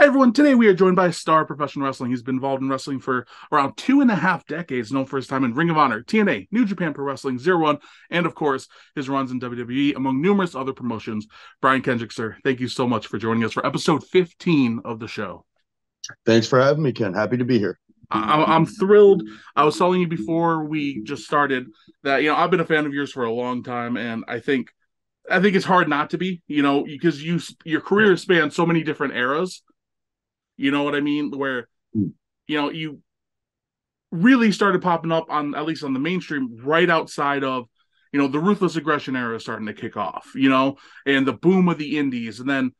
Hey everyone, today we are joined by a star of professional wrestling. He's been involved in wrestling for around 2.5 decades, known for his time in Ring of Honor, TNA, New Japan Pro Wrestling, Zero One, and of course, his runs in WWE, among numerous other promotions. Brian Kendrick, sir, thank you so much for joining us for episode 15 of the show. Thanks for having me, Ken. Happy to be here. I'm thrilled. I was telling you before we just started that, I've been a fan of yours for a long time, and I think it's hard not to be, because your career spans so many different eras. You know what I mean? Where, you really started popping up on, at least on the mainstream, right outside of, the ruthless aggression era starting to kick off, and the boom of the indies. And then,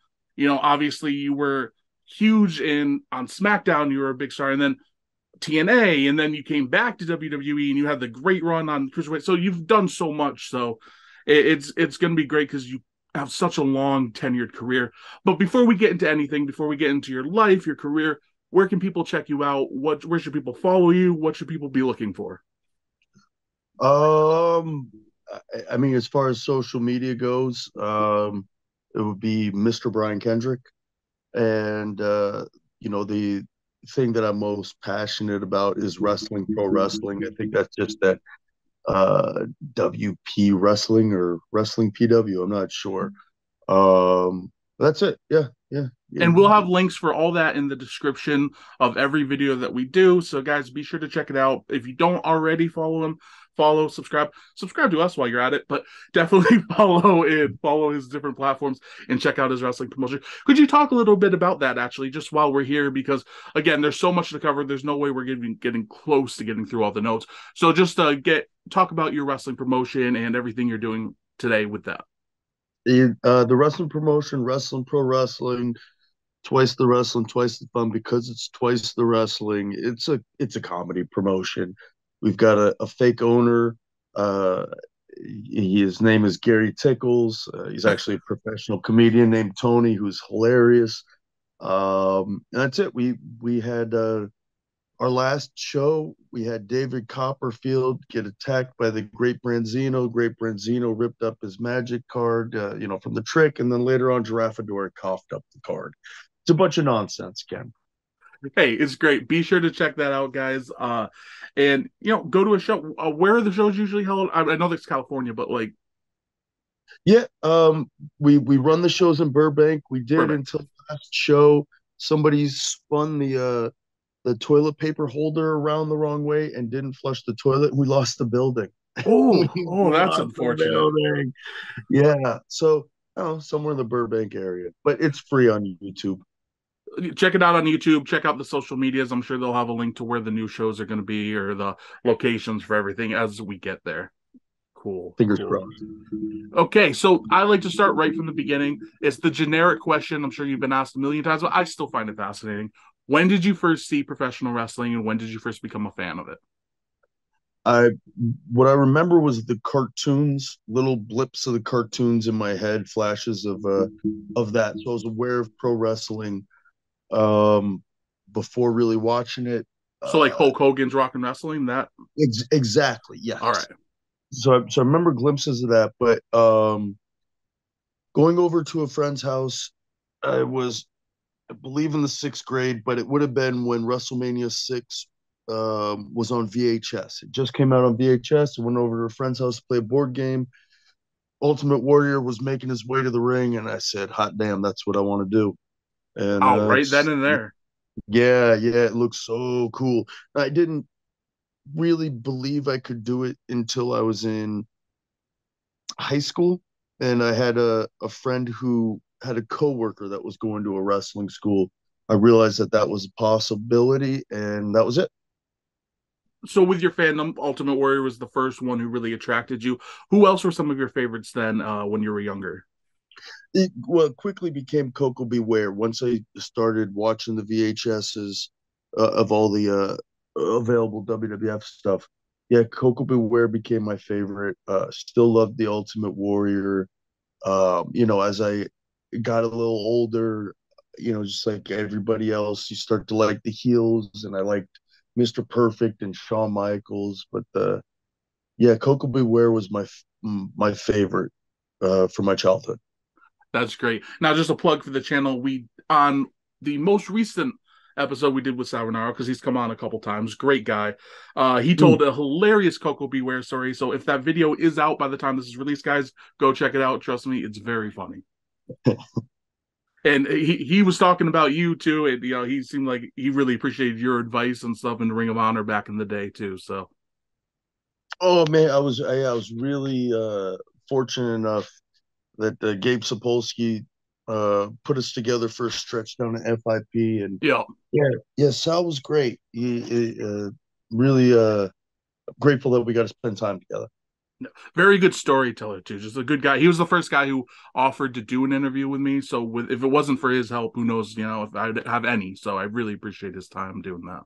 obviously you were huge on SmackDown, you were a big star, and then TNA, and then you came back to WWE and you had the great run on Cruiserweight. So you've done so much. So it's going to be great because you have such a long tenured career. But before we get into anything, before we get into your life, your career, where can people check you out? Where should people follow you? What should people be looking for? Um, I mean, as far as social media goes, it would be Mr. Brian Kendrick, and the thing that I'm most passionate about is wrestling, pro wrestling. I think that's just that WP wrestling or wrestling PW. I'm not sure. That's it. Yeah, yeah, yeah. And we'll have links for all that in the description of every video that we do. So, guys, be sure to check it out. If you don't already follow him, subscribe to us while you're at it. But definitely follow his different platforms and check out his wrestling promotion. Could you talk a little bit about that actually, just while we're here? Because again, there's so much to cover. There's no way we're getting close to getting through all the notes. So just talk about your wrestling promotion and everything you're doing today with that. The wrestling promotion, wrestling, pro wrestling, twice the wrestling, twice the fun, because it's twice the wrestling. It's a comedy promotion. We've got a fake owner. Uh, his name is Gary Tickles. He's actually a professional comedian named Tony, who's hilarious. And that's it. We had our last show. We had David Copperfield get attacked by the Great Branzino. Great Branzino ripped up his magic card, from the trick, and then later on, Giraffe coughed up the card. It's a bunch of nonsense, Ken. Hey, it's great. Be sure to check that out, guys. And go to a show. Where are the shows usually held? I know there's California, but like, Yeah, we run the shows in Burbank. We did Burbank. until last show. Somebody spun the toilet paper holder around the wrong way and didn't flush the toilet. We lost the building. we, Oh, we that's lost the unfortunate. building. Yeah, so I don't know, somewhere in the Burbank area, but it's free on YouTube. Check it out on YouTube. Check out the social medias. I'm sure they'll have a link to where the new shows are going to be or the locations for everything as we get there. Cool, Fingers cool. crossed. Okay, so I like to start right from the beginning. It's the generic question. I'm sure you've been asked a million times, but I still find it fascinating. When did you first see professional wrestling, and when did you first become a fan of it? I What I remember was the cartoons, little blips of the cartoons in my head, flashes of that. So I was aware of pro wrestling um before really watching it. So, like Uh Hulk Hogan's Rock and Wrestling. That exactly, all yes. right. So I remember glimpses of that, but going over to a friend's house, I was, I believe, in the sixth grade, but it would have been when WrestleMania 6 was on VHS. It just came out on VHS. I went over to a friend's house to play a board game. Ultimate Warrior was making his way to the ring, and I said, "Hot damn, that's what I want to do." And Oh, right then and there. yeah, yeah, it looks so cool. I didn't really believe I could do it until I was in high school, and I had a friend who had a coworker that was going to a wrestling school. I realized that that was a possibility, and that was it. So, with your fandom, Ultimate Warrior was the first one who really attracted you. Who else were some of your favorites then when you were younger? It quickly became Coco Beware once I started watching the VHSs of all the available WWF stuff. Yeah, Coco Beware became my favorite. Still loved the Ultimate Warrior. As I got a little older, just like everybody else, you start to like the heels, and I liked Mr. Perfect and Shawn Michaels. But yeah, Coco Beware was my favorite from my childhood. That's great. Now, just a plug for the channel. We on the most recent episode we did with Savanaro, because he's come on a couple times, great guy. He told a hilarious Coco Beware story. So if that video is out by the time this is released, guys, go check it out. Trust me, it's very funny. And he was talking about you too, and he seemed like he really appreciated your advice and stuff in the Ring of Honor back in the day too. So, oh man, I was really fortunate enough that Gabe Sapolsky put us together for a stretch down at FIP, and yeah, yeah, Sal was great. He really grateful that we got to spend time together. very good storyteller too. Just a good guy. He was the first guy who offered to do an interview with me. So if it wasn't for his help, who knows? If I'd have any. So I really appreciate his time doing that.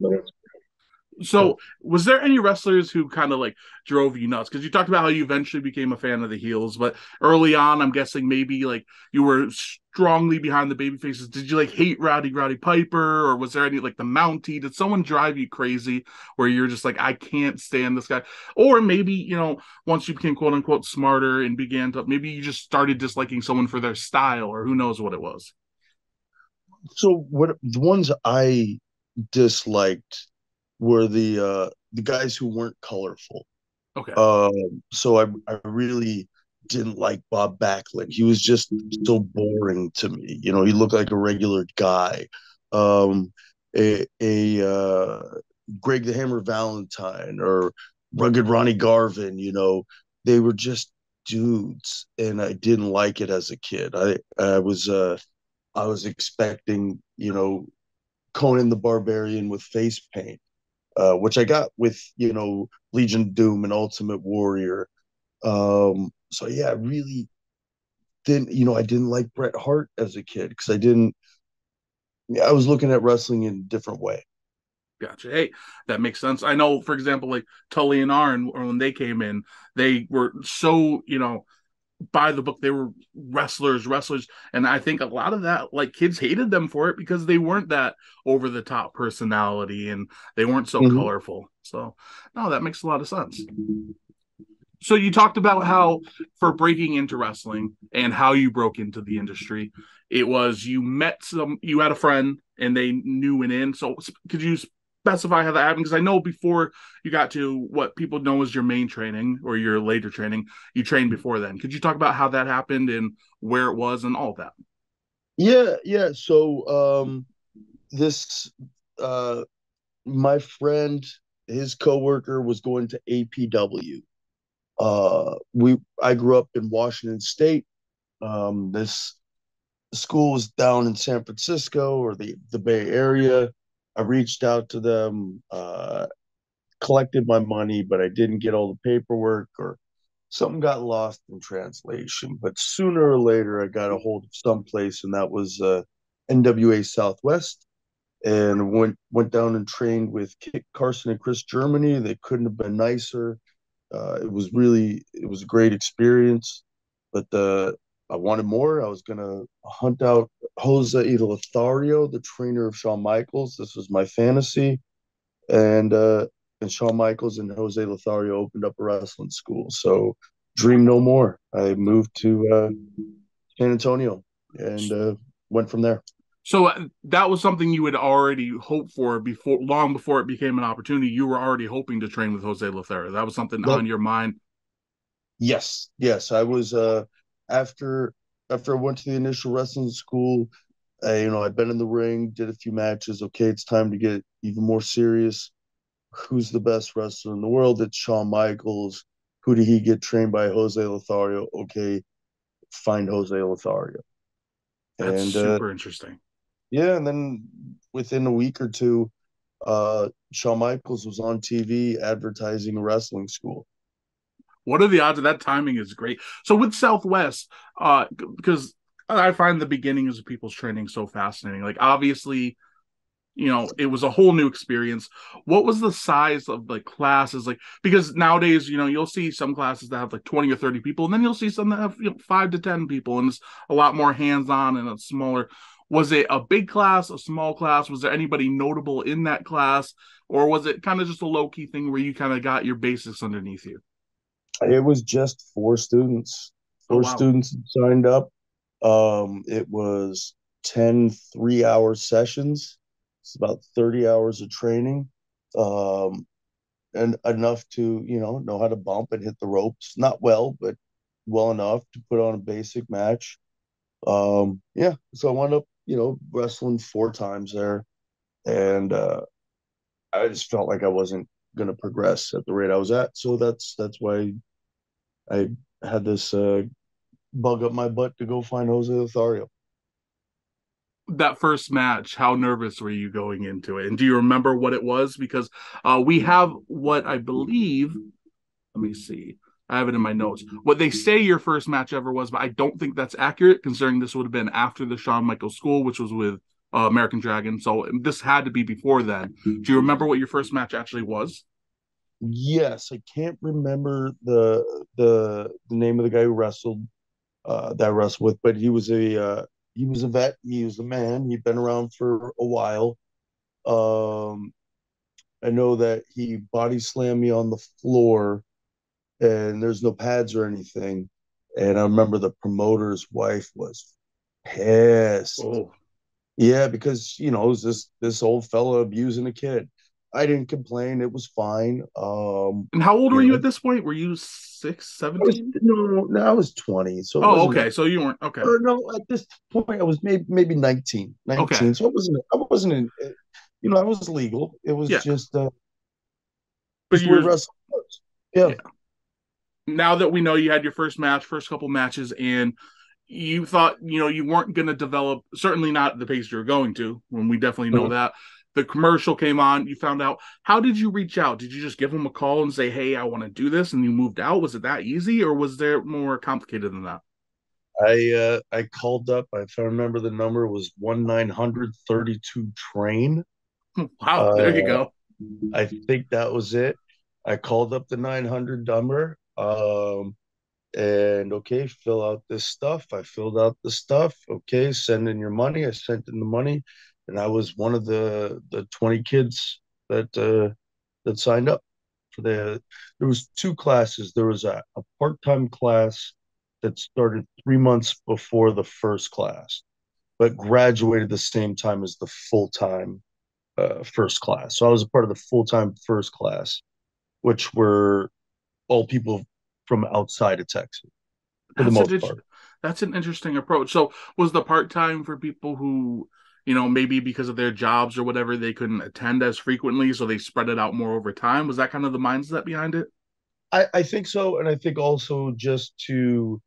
So, was there any wrestlers who kind of like drove you nuts? Because you talked about how you eventually became a fan of the heels, but early on, I'm guessing maybe like you were strongly behind the baby faces. Did you like hate Roddy Piper, or was there any like the Mountie? Did someone drive you crazy where you're just like, I can't stand this guy? Or maybe, once you became quote unquote smarter and began to, maybe you just started disliking someone for their style, or who knows what it was. So what the ones I disliked were the guys who weren't colorful. Okay. So I really didn't like Bob Backlund. He was just so boring to me. He looked like a regular guy. A Greg the Hammer Valentine or Rugged Ronnie Garvin. They were just dudes, and I didn't like it as a kid. I was expecting Conan the Barbarian with face paint. Which I got with Legion of Doom and Ultimate Warrior. So yeah, I really didn't. I didn't like Bret Hart as a kid because I didn't. I was looking at wrestling in a different way. Gotcha. Hey, that makes sense. I know, for example, like Tully and Arn, when they came in, they were so by the book. They were wrestlers, and I think a lot of that, like kids hated them for it because they weren't that over the top personality and they weren't so colorful. So, no, that makes a lot of sense. So you talked about how for breaking into wrestling and how you broke into the industry, it was you had a friend and they knew and in. So could you specify how that happened? Because I know before you got to what people know as your main training or your later training, you trained before then. Could you talk about how that happened and where it was and all that? Yeah. So this my friend, his coworker was going to APW. I grew up in Washington State. This school was down in San Francisco or the Bay Area. I reached out to them, collected my money, but I didn't get all the paperwork or something got lost in translation. But sooner or later, I got a hold of someplace, and that was NWA Southwest. And went down and trained with Kit Carson and Chris Germany. They couldn't have been nicer. It was a great experience, but I wanted more. I was gonna hunt out Jose Lothario, the trainer of Shawn Michaels. This was my fantasy, and Shawn Michaels and Jose Lothario opened up a wrestling school. So dream no more. I moved to San Antonio and went from there. So that was something you had already hoped for long before it became an opportunity. You were already hoping to train with Jose Lothario. That was something on your mind. Yes. I was after I went to the initial wrestling school. I'd been in the ring, did a few matches. Okay, it's time to get even more serious. Who's the best wrestler in the world? It's Shawn Michaels. Who did he get trained by? Jose Lothario. Okay, find Jose Lothario. That's super interesting. Yeah, and then within a week or two, Shawn Michaels was on TV advertising a wrestling school. What are the odds of that? Timing is great. So with Southwest, because I find the beginnings of people's training so fascinating. Like obviously, it was a whole new experience. What was the size of the classes? Like, because nowadays, you'll see some classes that have like 20 or 30 people, and then you'll see some that have 5 to 10 people, and it's a lot more hands-on and a smaller. Was it a big class, a small class? Was there anybody notable in that class? Or was it kind of just a low-key thing where you kind of got your basics underneath you? It was just 4 students. Four students signed up. It was 10 3-hour sessions. It's about 30 hours of training. Um, and enough to, know how to bump and hit the ropes. Not well, but well enough to put on a basic match. Yeah. So I wound up, wrestling 4 times there. And I just felt like I wasn't going to progress at the rate I was at. So that's why I had this bug up my butt to go find Jose Lothario. That first match, how nervous were you going into it? And do you remember what it was? Because we have what I believe, let me see. I have it in my notes. What they say your first match ever was, but I don't think that's accurate, considering this would have been after the Shawn Michaels school, which was with American Dragon. So this had to be before then. Do you remember what your first match actually was? Yes, I can't remember the name of the guy who wrestled that I wrestled with, but he was a vet. He was a man. He'd been around for a while. Um, I know that he body slammed me on the floor, and there's no pads or anything. And I remember the promoter's wife was pissed. Oh, Yeah, because it was this old fella abusing a kid. I didn't complain. It was fine. and how old You were you know, at this point? Were you six, I was 17? no, I was 20, so it Oh, wasn't. okay. So you weren't okay. Or no, at this point I was maybe 19, Okay. 19. So I wasn't in, I was legal. It was Yeah. But just the way you're, wrestling works. Yeah. yeah. Now that we know you had your first match, first couple matches, and you thought, you weren't going to develop, certainly not at the pace you're going to, when we definitely know Mhm. that. The commercial came on, you found out. How did you reach out? Did you just give them a call and say, hey, I want to do this, and you moved out? Was it that easy, or was there more complicated than that? I called up. If I remember the number, it was 1-932 train. Wow, there you Uh, go. I think that was it. I called up the 900 number. And okay, fill out this stuff. I filled out the stuff. Okay, send in your money. I sent in the money, and I was one of the 20 kids that signed up for There was 2 classes. There was a part-time class that started 3 months before the first class, but graduated the same time as the full-time first class. So I was a part of the full-time first class, which were all people from outside of Texas for the That's an most int- part. that's an interesting approach. So was the part time for people who, maybe because of their jobs or whatever, they couldn't attend as frequently, so they spread it out more over time? Was that kind of the mindset behind it? I think so, and I think also just to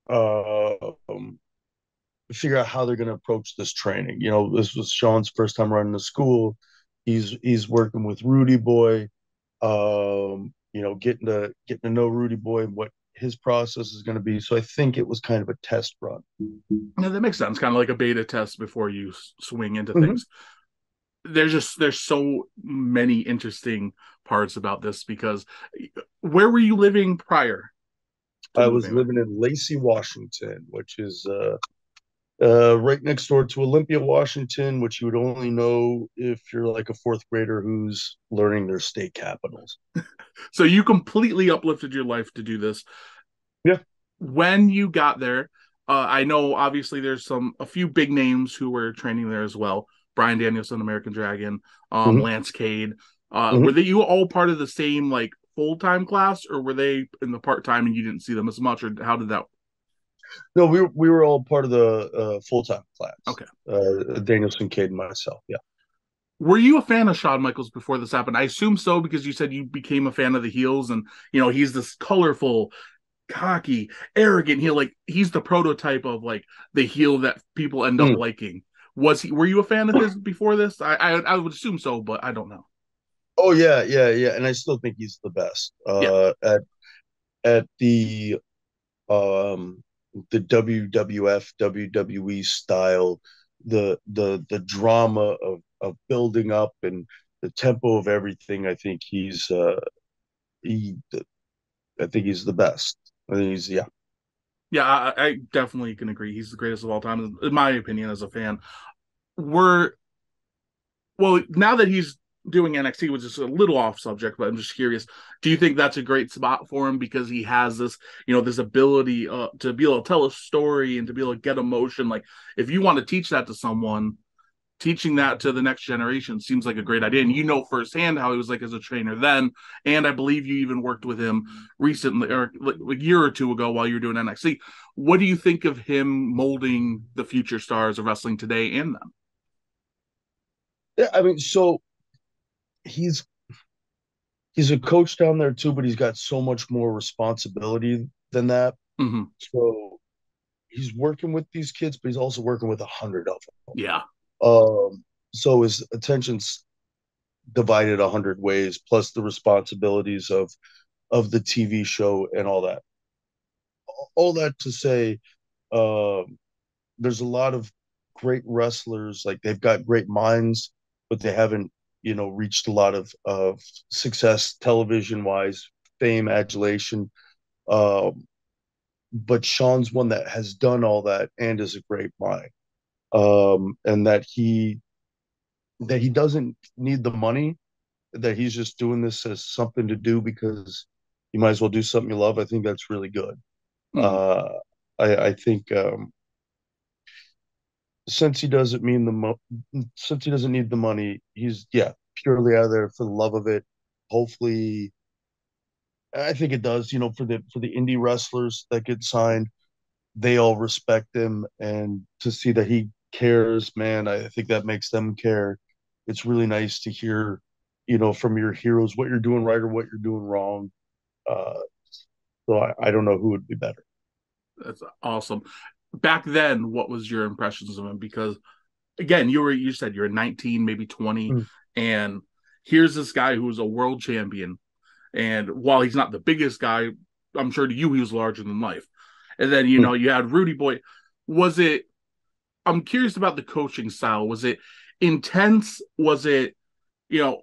uh, um, figure out how they're going to approach this training. This was Shawn's first time running the school. He's working with Rudy Boy. Getting to know Rudy Boy and what his process is going to be. So I think it was kind of a test run. Yeah, that makes sense. Kind of like a beta test before you swing into Mm-hmm. things. There's so many interesting parts about this because where were you living prior to I was moving there? living in Lacey, Washington, which is right next door to Olympia, Washington, which you would only know if you're like a fourth grader who's learning their state capitals. So you completely uplifted your life to do this. Yeah. When you got there, I know obviously there's a few big names who were training there as well. Brian Danielson, American Dragon, Mm-hmm. Lance Cade. Mm-hmm. Were they you all part of the same like full time class, or were they in the part time and you didn't see them as much, or how did that? No, we were all part of the full time class. Okay. Danielson, Cade, and myself. Yeah. Were you a fan of Shawn Michaels before this happened? I assume so because you said you became a fan of the heels, and he's this colorful, cocky, arrogant heel. Like he's the prototype of like the heel that people end up Mm. liking. Was he? Were you a fan of his before this? I would assume so, but I don't know. Oh yeah, yeah, yeah. And I still think he's the best. Yeah, At um the WWF WWE style, the drama of building up and the tempo of everything. He I think he's the best. I think he's yeah. yeah. I definitely can agree. He's the greatest of all time, in my opinion, as a fan. We're well now that he's doing NXT was just a little off subject, but I'm just curious. Do you think that's a great spot for him because he has this, this ability to be able to tell a story and to be able to get emotion? Like, if you want to teach that to someone, teaching that to the next generation seems like a great idea. And you know firsthand how he was like as a trainer then. And I believe you even worked with him recently or like a year or two ago while you were doing NXT. What do you think of him molding the future stars of wrestling today and then? Yeah, I mean, so he's he's a coach down there too, but he's got so much more responsibility than that. Mm-hmm. So he's working with these kids, but he's also working with 100 of them. Yeah. So his attention's divided 100 ways, plus the responsibilities of the TV show and all that. All that to say, uh, there's a lot of great wrestlers. Like they've got great minds, but they haven't, reached a lot of success television wise, fame, adulation. Um, but Shawn's one that has done all that and is a great mind. And that he doesn't need the money, that he's just doing this as something to do because you might as well do something you love. I think that's really good. Mm-hmm. Uh, I think since he doesn't mean since he doesn't need the money, he's purely out there for the love of it. Hopefully, I think it does. For the indie wrestlers that get signed, they all respect him, and to see that he cares, man, I think that makes them care. It's really nice to hear, from your heroes what you're doing right or what you're doing wrong. Uh, so I don't know who would be better. That's awesome. Back then, what was your impressions of him? Because again, you said you're 19, maybe 20, Mm. and here's this guy who's a world champion. And while he's not the biggest guy, I'm sure to you he was larger than life. And then Mm. you had Rudy Boy. Was it? I'm curious about the coaching style. Was it intense? Was it you know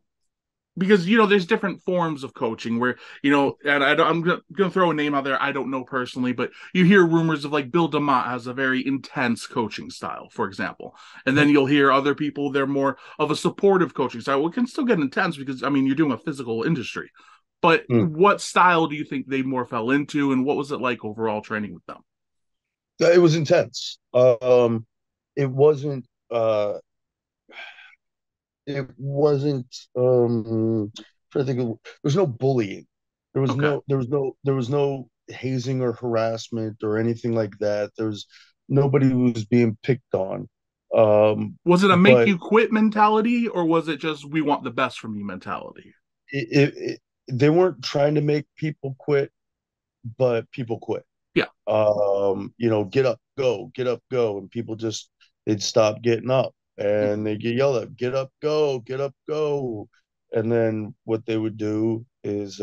because there's different forms of coaching where and I'm gonna throw a name out there I don't know personally, but you hear rumors of like Bill DeMott has a very intense coaching style, for example, and then you'll hear other people they're more of a supportive coaching style. Well, it can still get intense because I mean you're doing a physical industry, but Mm. what style do you think they more fell into, and what was it like overall training with them? It was intense. It wasn't. It wasn't. Trying to think of, there was no bullying. There was Okay, no. There was no. There was no hazing or harassment or anything like that. There was nobody who was being picked on. was it a make But you quit mentality, or was it just we want the best from you mentality? they weren't trying to make people quit, but people quit. Yeah. Get up, go, and people just they'd stop getting up and they get yelled at, get up, go, and then what they would do is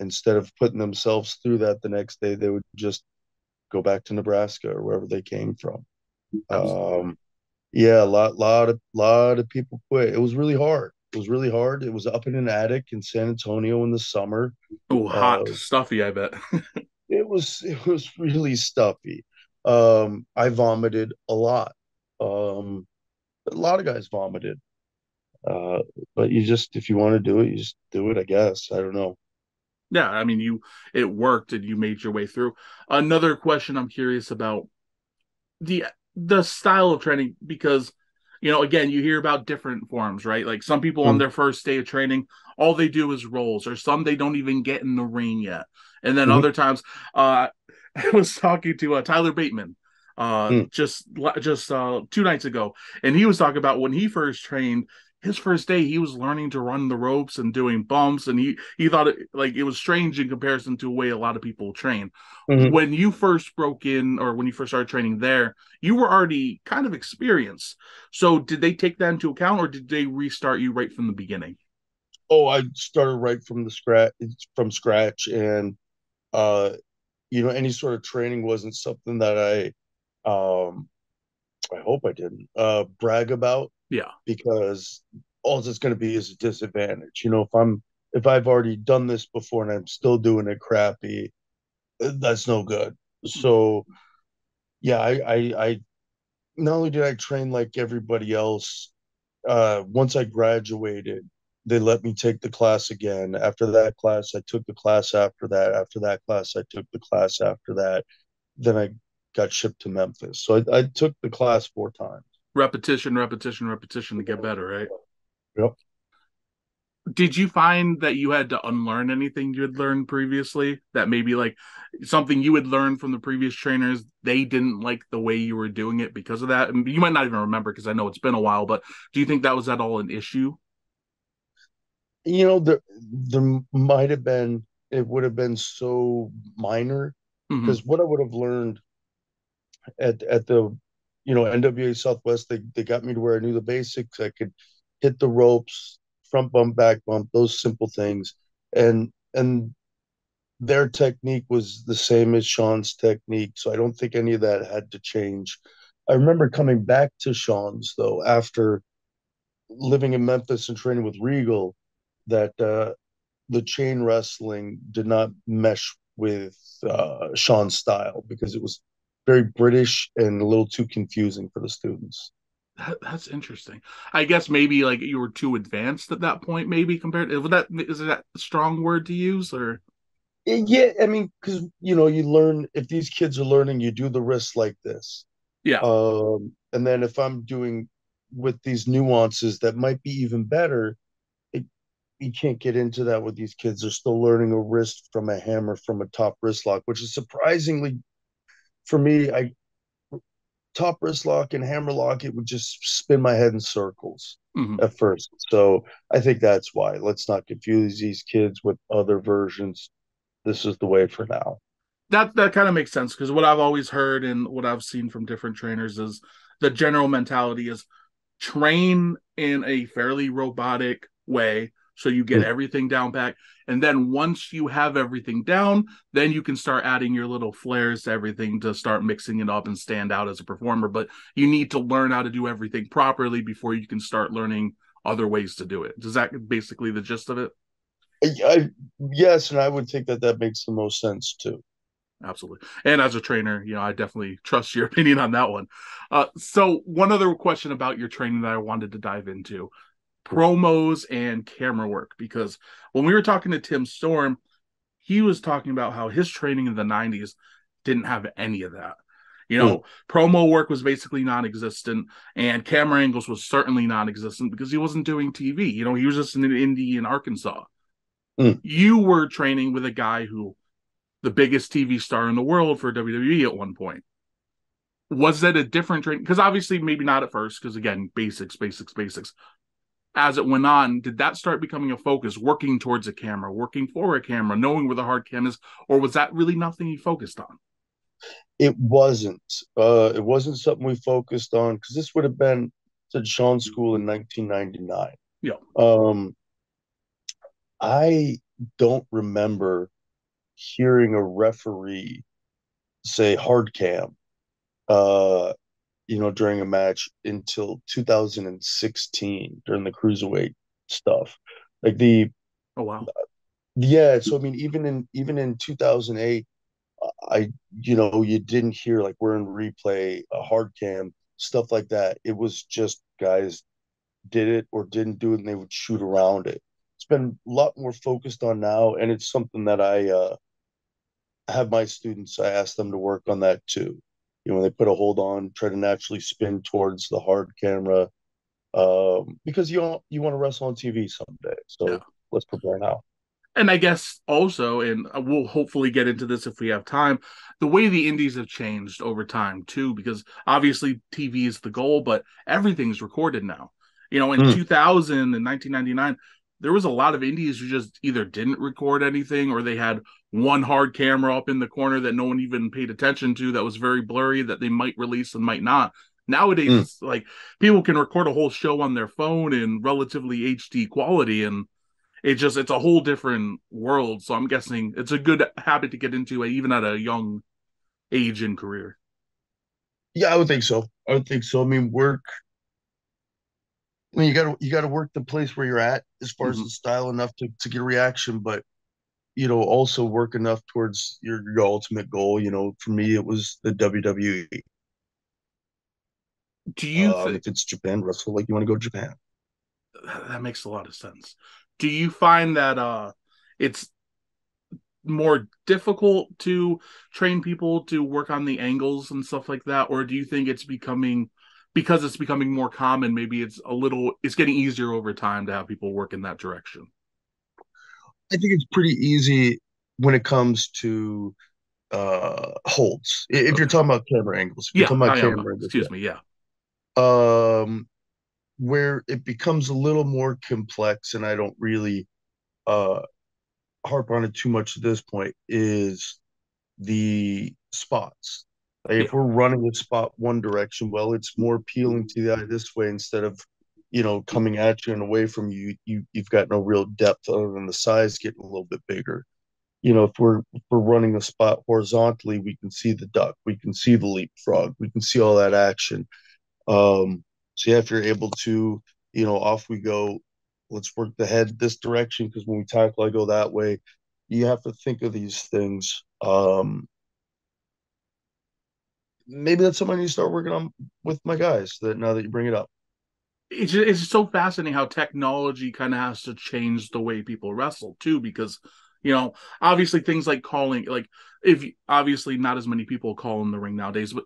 instead of putting themselves through that the next day, they would just go back to Nebraska or wherever they came from. Um, yeah, a lot of people quit. It was really hard. It was really hard. It was up in an attic in San Antonio in the summer. Oh, hot, Uh, stuffy, I bet. it was really stuffy. I vomited a lot. Um, a lot of guys vomited. Uh, but if you want to do it, you just do it, I guess. I don't know. Yeah, I mean, it worked and you made your way through. Another question I'm curious about the style of training because again, you hear about different forms, right? Like some people on Mm. their first day of training, all they do is rolls, or some they don't even get in the ring yet. And then Mhm. other times, I was talking to Tyler Bateman Mm. just 2 nights ago, and he was talking about when he first trained. His first day, he was learning to run the ropes and doing bumps, and he thought it was strange in comparison to the way a lot of people train. Mhm. When you first broke in, or when you first started training there, you were already kind of experienced. So did they take that into account, or did they restart you right from the beginning? Oh, I started right from scratch, and uh, any sort of training wasn't something that I hope I didn't brag about Yeah. because all it's going to be is a disadvantage. If I've already done this before and I'm still doing it crappy, that's no good. So yeah, I not only did I train like everybody else, once I graduated, they let me take the class again. After that class, I took the class after that. After that class, I took the class after that. Then I got shipped to Memphis. So I took the class 4 times. Repetition, repetition, repetition to get better, right? Yep. Did you find that you had to unlearn anything you had learned previously? That maybe like something you had learned from the previous trainers, they didn't like the way you were doing it because of that? And you might not even remember because I know it's been a while, but do you think that was at all an issue? There might have been, it would have been so minor Hmm. because what I would have learned at the NWA Southwest, they got me to where I knew the basics. I could hit the ropes, front bump, back bump, those simple things, and their technique was the same as Shawn's technique, so I don't think any of that had to change. I remember coming back to Shawn's though after living in Memphis and training with Regal, that the chain wrestling did not mesh with Shawn's style because it was very British and a little too confusing for the students. That's interesting. I guess maybe like you were too advanced at that point, maybe compared. Would that is that a strong word to use or? Yeah, I mean, because you learn if these kids are learning, you do the wrist like this, Yeah. and then if I'm doing with these nuances that might be even better, it, you can't get into that with these kids. They're still learning a wrist from a hammer from a top wrist lock, which is surprisingly for me. I top wrist lock and hammer lock, it would just spin my head in circles Hmm. at first. So I think that's why. Let's not confuse these kids with other versions. This is the way for now. That kind of makes sense because what I've always heard and what I've seen from different trainers is the general mentality is train in a fairly robotic way so you get Mm. everything down pat, and then once you have everything down, then you can start adding your little flares to everything to start mixing it up and stand out as a performer, but you need to learn how to do everything properly before you can start learning other ways to do it. Does that basically the gist of it? I yes, and I would think that that makes the most sense too. Absolutely. And as a trainer, I definitely trust your opinion on that one. So one other question about your training that I wanted to dive into, promos and camera work, because when we were talking to Tim Storm, he was talking about how his training in the 90s didn't have any of that. Mm, Promo work was basically non-existent, and camera angles was certainly non-existent because he wasn't doing TV. He was just in an indie in Arkansas. mm. You were training with a guy who the biggest TV star in the world for WWE at one point. Was that a different training? Because obviously, maybe not at first, because again, basics, basics, basics. As it went on, did that start becoming a focus, working towards a camera, working for a camera, knowing where the hard cam is, or was that really nothing you focused on? It wasn't. It wasn't something we focused on because this would have been at Sean School in 1999. Yeah. Um, I don't remember hearing a referee say hard cam, uh, during a match until 2016 during the cruiserweight stuff. Like Oh wow. yeah. So I mean, even in 2008, you didn't hear like we're in replay, a hard cam, stuff like that. It was just guys did it or didn't do it, and they would shoot around it. It's been a lot more focused on now, and it's something that I have my students, I ask them to work on that too. When they put a hold on, try to naturally spin towards the hard camera, because you want to wrestle on TV someday. Yeah. So let's prepare now. And I guess also, and we'll hopefully get into this if we have time, the way the indies have changed over time too, because obviously TV is the goal, but everything's recorded now. In Mm, 2000 and 1999, there was a lot of indies who just either didn't record anything or they had one hard camera up in the corner that no one even paid attention to that was very blurry that they might release and might not. Nowadays, mm. it's like people can record a whole show on their phone in relatively HD quality and it's a whole different world. So I'm guessing it's a good habit to get into even at a young age and career. Yeah, I would think so. I would think so. I mean, work. I mean, you gotta work the place where you're at as far as Mm-hmm. the style enough to get a reaction, but also work enough towards your ultimate goal. For me, it was the WWE. Do you If think it's Japan, wrestle like you want to go to Japan. That makes a lot of sense. Do you find that it's more difficult to train people to work on the angles and stuff like that, or do you think it's becoming, because it's becoming more common, maybe it's getting easier over time to have people work in that direction? I think it's pretty easy when it comes to holds. If you're Okay. talking about camera angles, if you're Yeah, talking about I am. camera angles, Excuse me. Yeah. yeah. Where it becomes a little more complex, and I don't really uh harp on it too much at this point, is the spots. Like if Yeah. we're running a spot one direction, well, it's more appealing to the eye this way instead of, coming at you and away from you. You've got no real depth other than the size getting a little bit bigger. If we're running a spot horizontally, we can see the duck, we can see the leapfrog, we can see all that action. So yeah, if you're able to, off we go. Let's work the head this direction because when we tackle, I go that way. You have to think of these things. Maybe that's something you start working on with my guys. That now that you bring it up, It's just so fascinating how technology kind of has to change the way people wrestle too, because obviously things like calling, like, if obviously not as many people call in the ring nowadays, but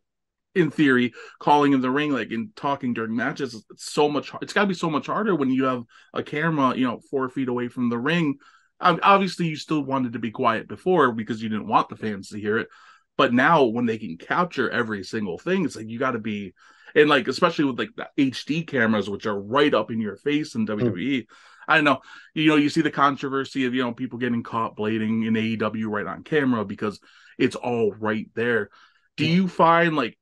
in theory, calling in the ring, like, and talking during matches, it's got to be so much harder when you have a camera 4 feet away from the ring. Obviously you still wanted to be quiet before because you didn't want the fans to hear it, but now when they can capture every single thing, it's like you got to be, and like especially with like the HD cameras, which are right up in your face in mm. WWE. I don't know. You see the controversy of people getting caught blading in AEW right on camera because it's all right there. Do you find, like,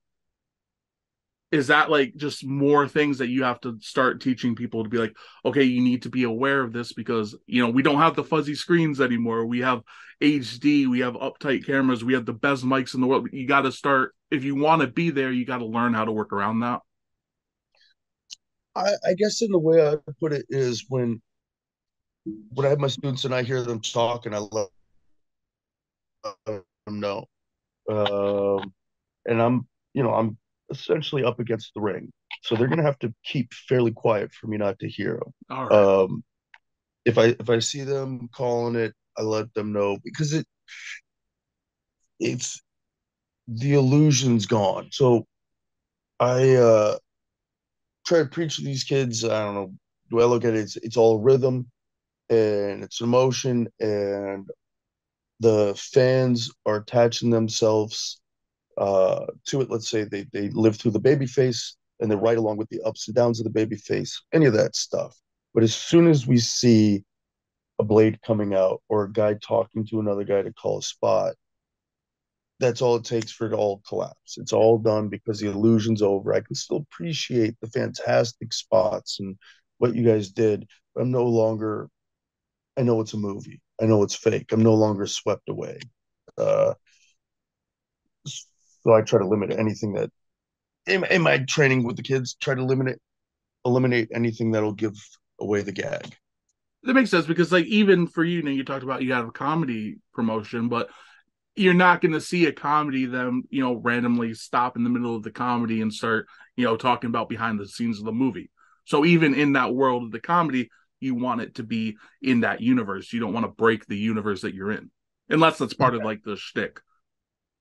is that like just more things that you have to start teaching people to be like, okay, you need to be aware of this because we don't have the fuzzy screens anymore, we have HD, we have uptight cameras, we have the best mics in the world. You got to start, if you want to be there, you got to learn how to work around that. I guess in the way I put it is when I have my students and I hear them talk and I let them know. And I'm essentially up against the ring, so they're gonna have to keep fairly quiet for me not to hear All them. right. If I see them calling it, I let them know because it's the illusion's gone. So I try to preach to these kids. I don't know. Do I look at it? It's all rhythm and it's emotion, and the fans are attaching themselves to it. Let's say they live through the baby face and they're right along with the ups and downs of the baby face, any of that stuff. But as soon as we see a blade coming out or a guy talking to another guy to call a spot, that's all it takes for it to all collapse. It's all done because the illusion's over. I can still appreciate the fantastic spots and what you guys did. But I'm no longer, I know it's a movie. I know it's fake. I'm no longer swept away. Uh, so I try to limit anything that, in my training with the kids, try to eliminate anything that'll give away the gag. That makes sense because, like, even for you talked about you have a comedy promotion, but you're not going to see a comedy them randomly stop in the middle of the comedy and start talking about behind the scenes of the movie. So even in that world of the comedy, you want it to be in that universe. You don't want to break the universe that you're in, unless that's part of like the shtick.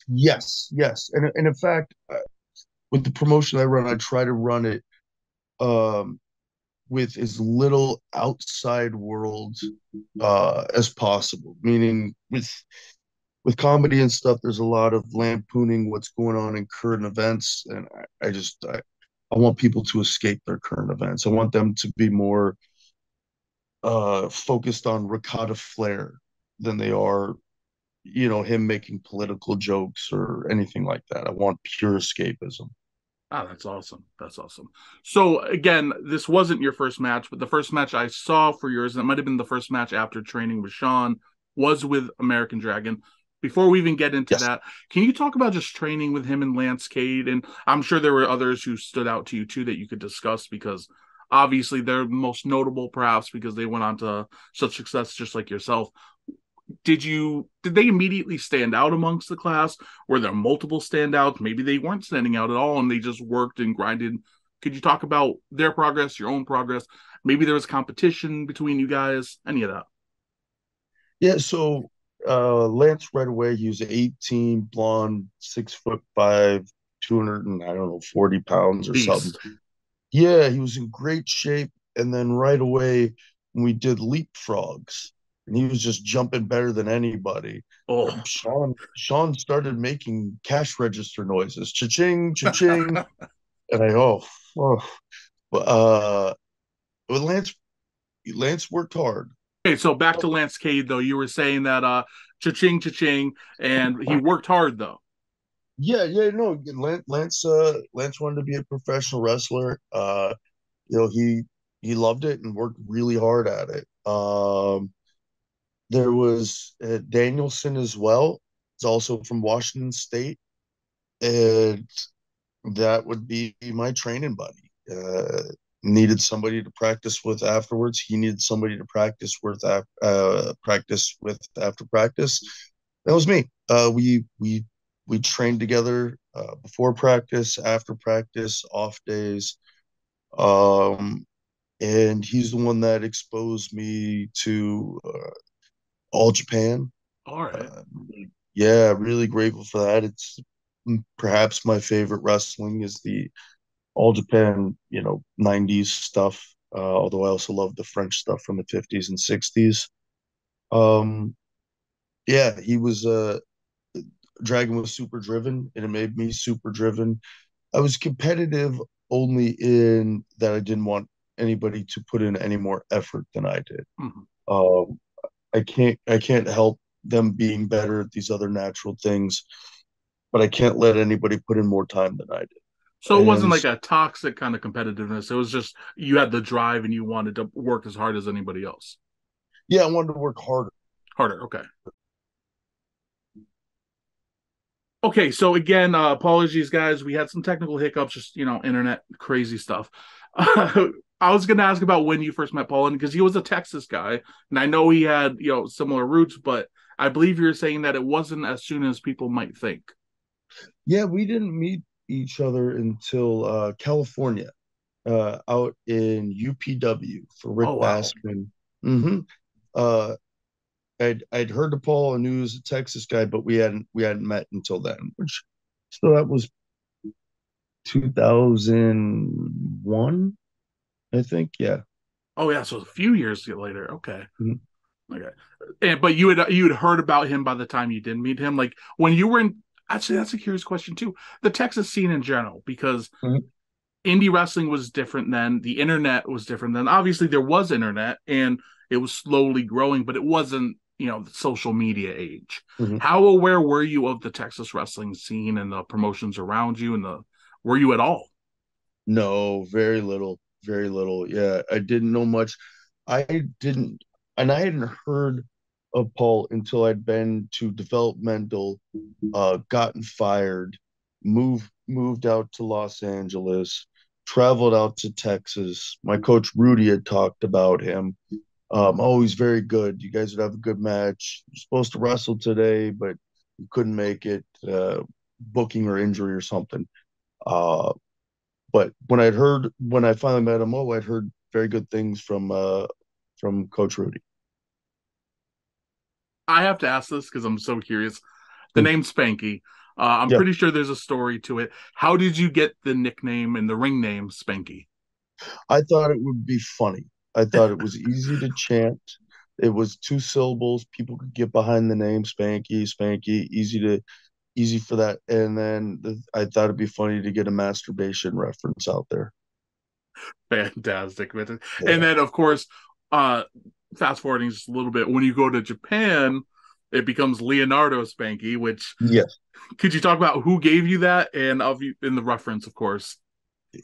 Yes, yes, and in fact, with the promotion I run, I try to run it um, with as little outside world as possible. Meaning, with comedy and stuff, there's a lot of lampooning what's going on in current events, and I want people to escape their current events. I want them to be more focused on ricotta flair than they are, him making political jokes or anything like that. I want pure escapism. Oh, that's awesome. That's awesome. So again, this wasn't your first match, but the first match I saw for yours, and it might have been the first match after training with Shawn, was with American Dragon. Before we even get into Yes. that, can you talk about just training with him and Lance Cade? And I'm sure there were others who stood out to you too that you could discuss because obviously they're most notable, perhaps because they went on to such success just like yourself. Did they immediately stand out amongst the class? Were there multiple standouts? Maybe they weren't standing out at all and they just worked and grinded. Could you talk about their progress, your own progress, maybe there was competition between you guys? Any of that? Yeah, so Lance right away, he was 18, blonde, 6'5", 200 and I don't know, 40 pounds or something. Beast. Yeah, he was in great shape. And then right away, we did leapfrogs, and he was just jumping better than anybody. Oh. Shawn started making cash register noises, cha-ching, cha-ching, and oh. Uh, but Lance worked hard. Okay, so back to Lance Cade though. You were saying that cha-ching, cha-ching, and he worked hard though. Yeah, no, Lance wanted to be a professional wrestler. He loved it and worked really hard at it. There was Danielson as well. He's also from Washington State, and that would be my training buddy. Needed somebody to practice with afterwards. He needed somebody to practice with after practice. That was me. We trained together before practice, after practice, off days. And he's the one that exposed me to All Japan. All right. Yeah, really grateful for that. It's perhaps my favorite wrestling is the All Japan, 90s stuff. Although I also love the French stuff from the 50s and 60s. Yeah, he was Dragon was super driven, and it made me super driven. I was competitive only in that I didn't want anybody to put in any more effort than I did. Mm-hmm. Um, I can't help them being better at these other natural things, but I can't let anybody put in more time than I did. So it wasn't And like a toxic kind of competitiveness. It was just you had the drive and you wanted to work as hard as anybody else. yeah, I wanted to work harder. Harder, okay. Okay, so again, apologies, guys. We had some technical hiccups, just internet crazy stuff. I was going to ask about when you first met Paul, because he was a Texas guy, and I know he had similar roots, but I believe you're saying that it wasn't as soon as people might think. Yeah, we didn't meet each other until California, out in UPW for Rick Oh wow. Bassman. Hmm Uh, I'd heard of Paul and knew he was a Texas guy, but we hadn't met until then. So that was 2001, I think. Yeah. Oh yeah, so a few years later. Okay. Mhm. Okay. But you had heard about him by the time you did meet him. Like when you were in. Actually, that's a curious question too. The Texas scene in general, because Mhm. indie wrestling was different then. The internet was different then. Obviously, there was internet and it was slowly growing, but it wasn't, the social media age. Mhm. How aware were you of the Texas wrestling scene and the promotions around you were you at all? No, very little, very little. Yeah, I didn't know much. I didn't, and I hadn't heard of Paul until I'd been to Developmental, gotten fired, moved out to Los Angeles, traveled out to Texas. My coach Rudy had talked about him. Oh, he's very good. You guys would have a good match. You're supposed to wrestle today, but you couldn't make it, booking or injury or something. Uh, but when I finally met him, I'd heard very good things from Coach Rudy. I have to ask this because I'm so curious. The Hmm. name Spanky. I'm Yeah, pretty sure there's a story to it. How did you get the nickname and the ring name Spanky? I thought it would be funny. I thought it was easy to chant. It was two syllables. People could get behind the name Spanky, Spanky, easy for that. And then I thought it'd be funny to get a masturbation reference out there. Fantastic. And Yeah. then, of course, uh, fast forwarding just a little bit, when you go to Japan, it becomes Leonardo Spanky, which Yes. could you talk about who gave you that and of you in the reference, of course?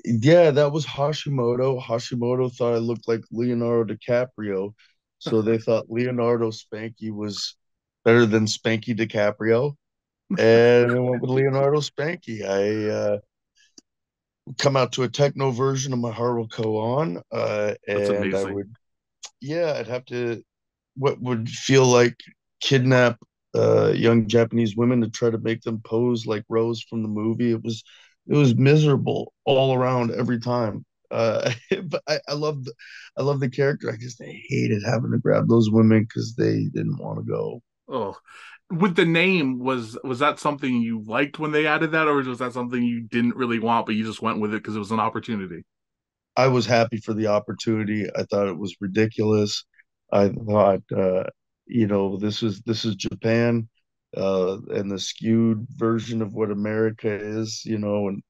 Yeah, that was Hashimoto. Hashimoto thought I looked like Leonardo DiCaprio, so they thought Leonardo Spanky was better than Spanky DiCaprio, and I went with Leonardo Spanky. I come out to a techno version of My Heart Will Go On, That's and amazing. I'd have to, what would feel like kidnap young Japanese women to try to make them pose like Rose from the movie. It was miserable all around every time. But I love the character. I just hated having to grab those women because they didn't want to go. Oh, with the name, was that something you liked when they added that, or was that something you didn't really want, but you just went with it because it was an opportunity? I was happy for the opportunity. I thought it was ridiculous. I thought, this is Japan, and the skewed version of what America is, and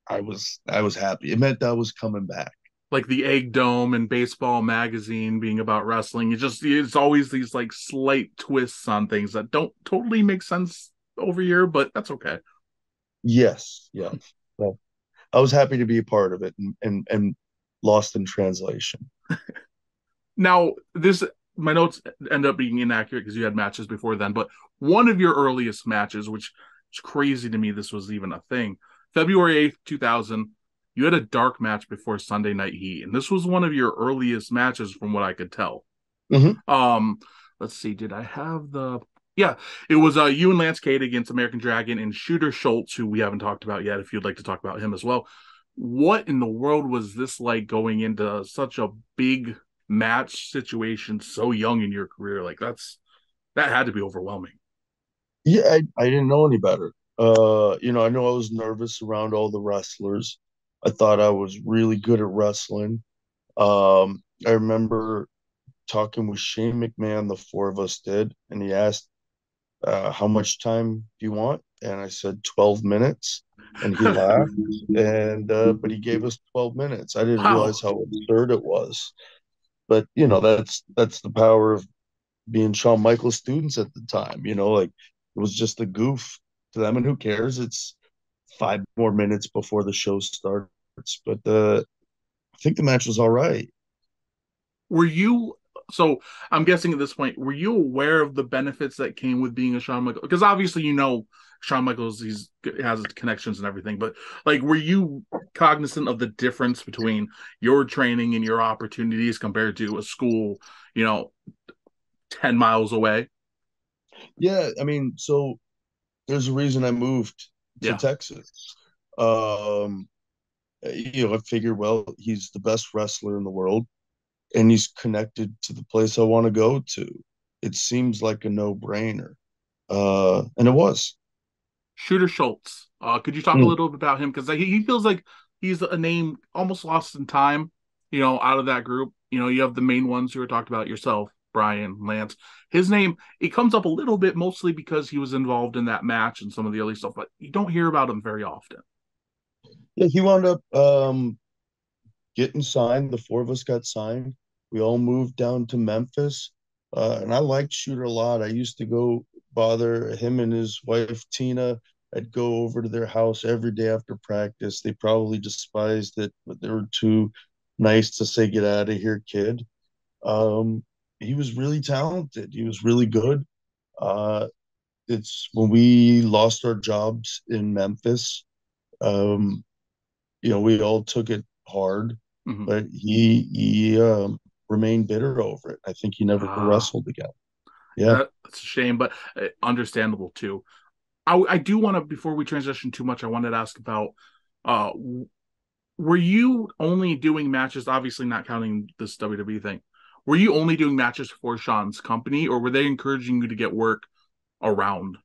I was happy. It meant I was coming back. Like the Egg Dome and Baseball Magazine being about wrestling. It's always these like slight twists on things that don't totally make sense over here, but that's okay. Yes, yes. Well, I was happy to be a part of it and lost in translation. Now, this my notes end up being inaccurate because you had matches before then, but one of your earliest matches, which is crazy to me, this was even a thing. February 8th, 2000, you had a dark match before Sunday Night Heat, and this was one of your earliest matches from what I could tell. Hmm. Um, let's see, did I have the yeah, it was you and Lance Cade against American Dragon and Shooter Schultz, who we haven't talked about yet, if you'd like to talk about him as well. What in the world was this like going into such a big match situation so young in your career? Like that had to be overwhelming. Yeah, I didn't know any better. I know I was nervous around all the wrestlers. I thought I was really good at wrestling. I remember talking with Shane McMahon, the four of us did, and he asked, how much time do you want? And I said 12 minutes. And he laughed, and but he gave us 12 minutes. I didn't Wow. realize how absurd it was. But that's the power of being Shawn Michaels students at the time. Like it was just a goof to them, and who cares? It's 5 more minutes before the show starts. But I think the match was all right. Were you so I'm guessing at this point, were you aware of the benefits that came with being a Shawn Michaels? Because obviously Shawn Michaels has his connections and everything, but like were you cognizant of the difference between your training and your opportunities compared to a school, you know, 10 miles away? Yeah, I mean, so there's a reason I moved to Yeah. Texas. Um, I figured, well, he's the best wrestler in the world, and he's connected to the place I want to go to. It seems like a no-brainer. And it was. Shooter Schultz. Could you talk a Mm. little bit about him? Because he feels like he's a name almost lost in time, out of that group. You have the main ones who are talked about yourself, Brian, Lance. His name, it comes up a little bit mostly because he was involved in that match and some of the early stuff, but you don't hear about him very often. Yeah, he wound up getting signed. The four of us got signed. We all moved down to Memphis, and I liked Shooter a lot. I used to go bother him and his wife Tina. I'd go over to their house every day after practice. They probably despised it, but they were too nice to say, "Get out of here, kid." He was really talented. He was really good. Uh, it's when we lost our jobs in Memphis. Um, we all took it hard, Mm-hmm. but he remained bitter over it. I think he never Ah, wrestled again. Yeah. that's a shame, but understandable too. I do want to, before we transition too much, I wanted to ask about uh, were you only doing matches, obviously not counting this WWE thing, were you only doing matches for Sean's company, or were they encouraging you to get work around?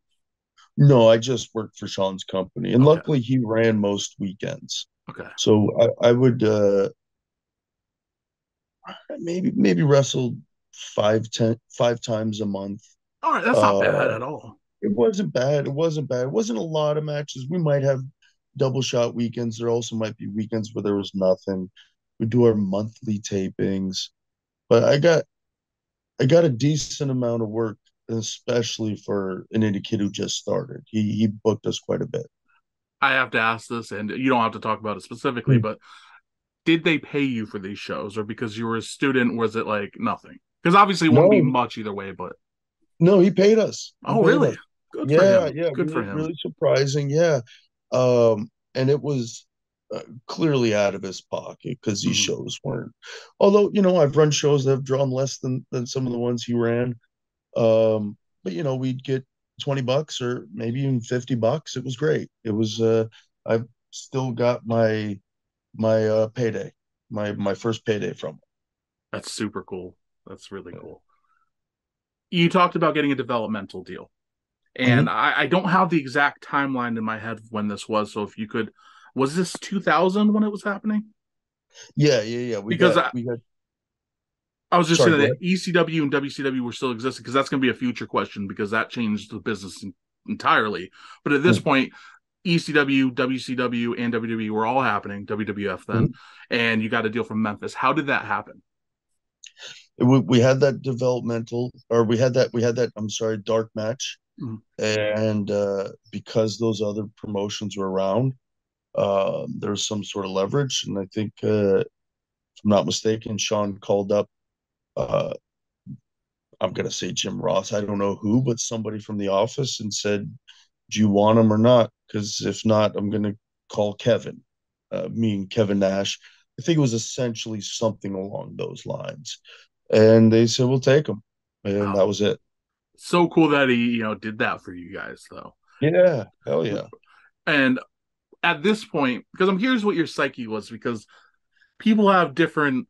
No, I just worked for Sean's company, and Okay. luckily he ran most weekends. Okay. So I would maybe wrestle 5 times a month. All right. That's not bad Uh, at all. it wasn't bad. It wasn't bad. It wasn't a lot of matches. We might have double shot weekends. There also might be weekends where there was nothing. We do our monthly tapings, but I got a decent amount of work, especially for an indie kid who just started. He booked us quite a bit. I have to ask this, and you don't have to talk about it specifically, Hmm. but did they pay you for these shows, or because you were a student, was it like nothing? Because obviously it wouldn't be No, much either way, but no, he paid us. He oh, paid us. really? Good for Yeah, him. yeah, Good for really, him. really surprising. Yeah, and it was clearly out of his pocket because these Mhm. shows weren't. Although I've run shows that have drawn less than some of the ones he ran. But we'd get $20 or maybe even $50. It was great. It was. I've still got my payday. my first payday from That's super cool. That's really it. cool. You talked about getting a developmental deal, and Mhm. I don't have the exact timeline in my head of when this was. So if you could, was this 2000 when it was happening? Yeah. We Because got we got. I was just Sorry, saying go that ahead. ECW and WCW were still existing because that's going to be a future question because that changed the business entirely. But at this Mm-hmm. point, ECW, WCW, and WWE were all happening, WWF then, and you got a deal from Memphis. How did that happen? We had that developmental, or we had that. I'm sorry, dark match, Mm. and because those other promotions were around, there was some sort of leverage, and I think, if I'm not mistaken, Shawn called up. Uh, I'm gonna say Jim Ross. I don't know who, but somebody from the office and said, "Do you want him or not? Because if not, I'm gonna call Kevin." Me and Kevin Nash. I think it was essentially something along those lines, and they said, "We'll take him," and Oh, that was it. so cool that he, did that for you guys though. Yeah, hell yeah. And at this point, because I'm curious what your psyche was, because people have different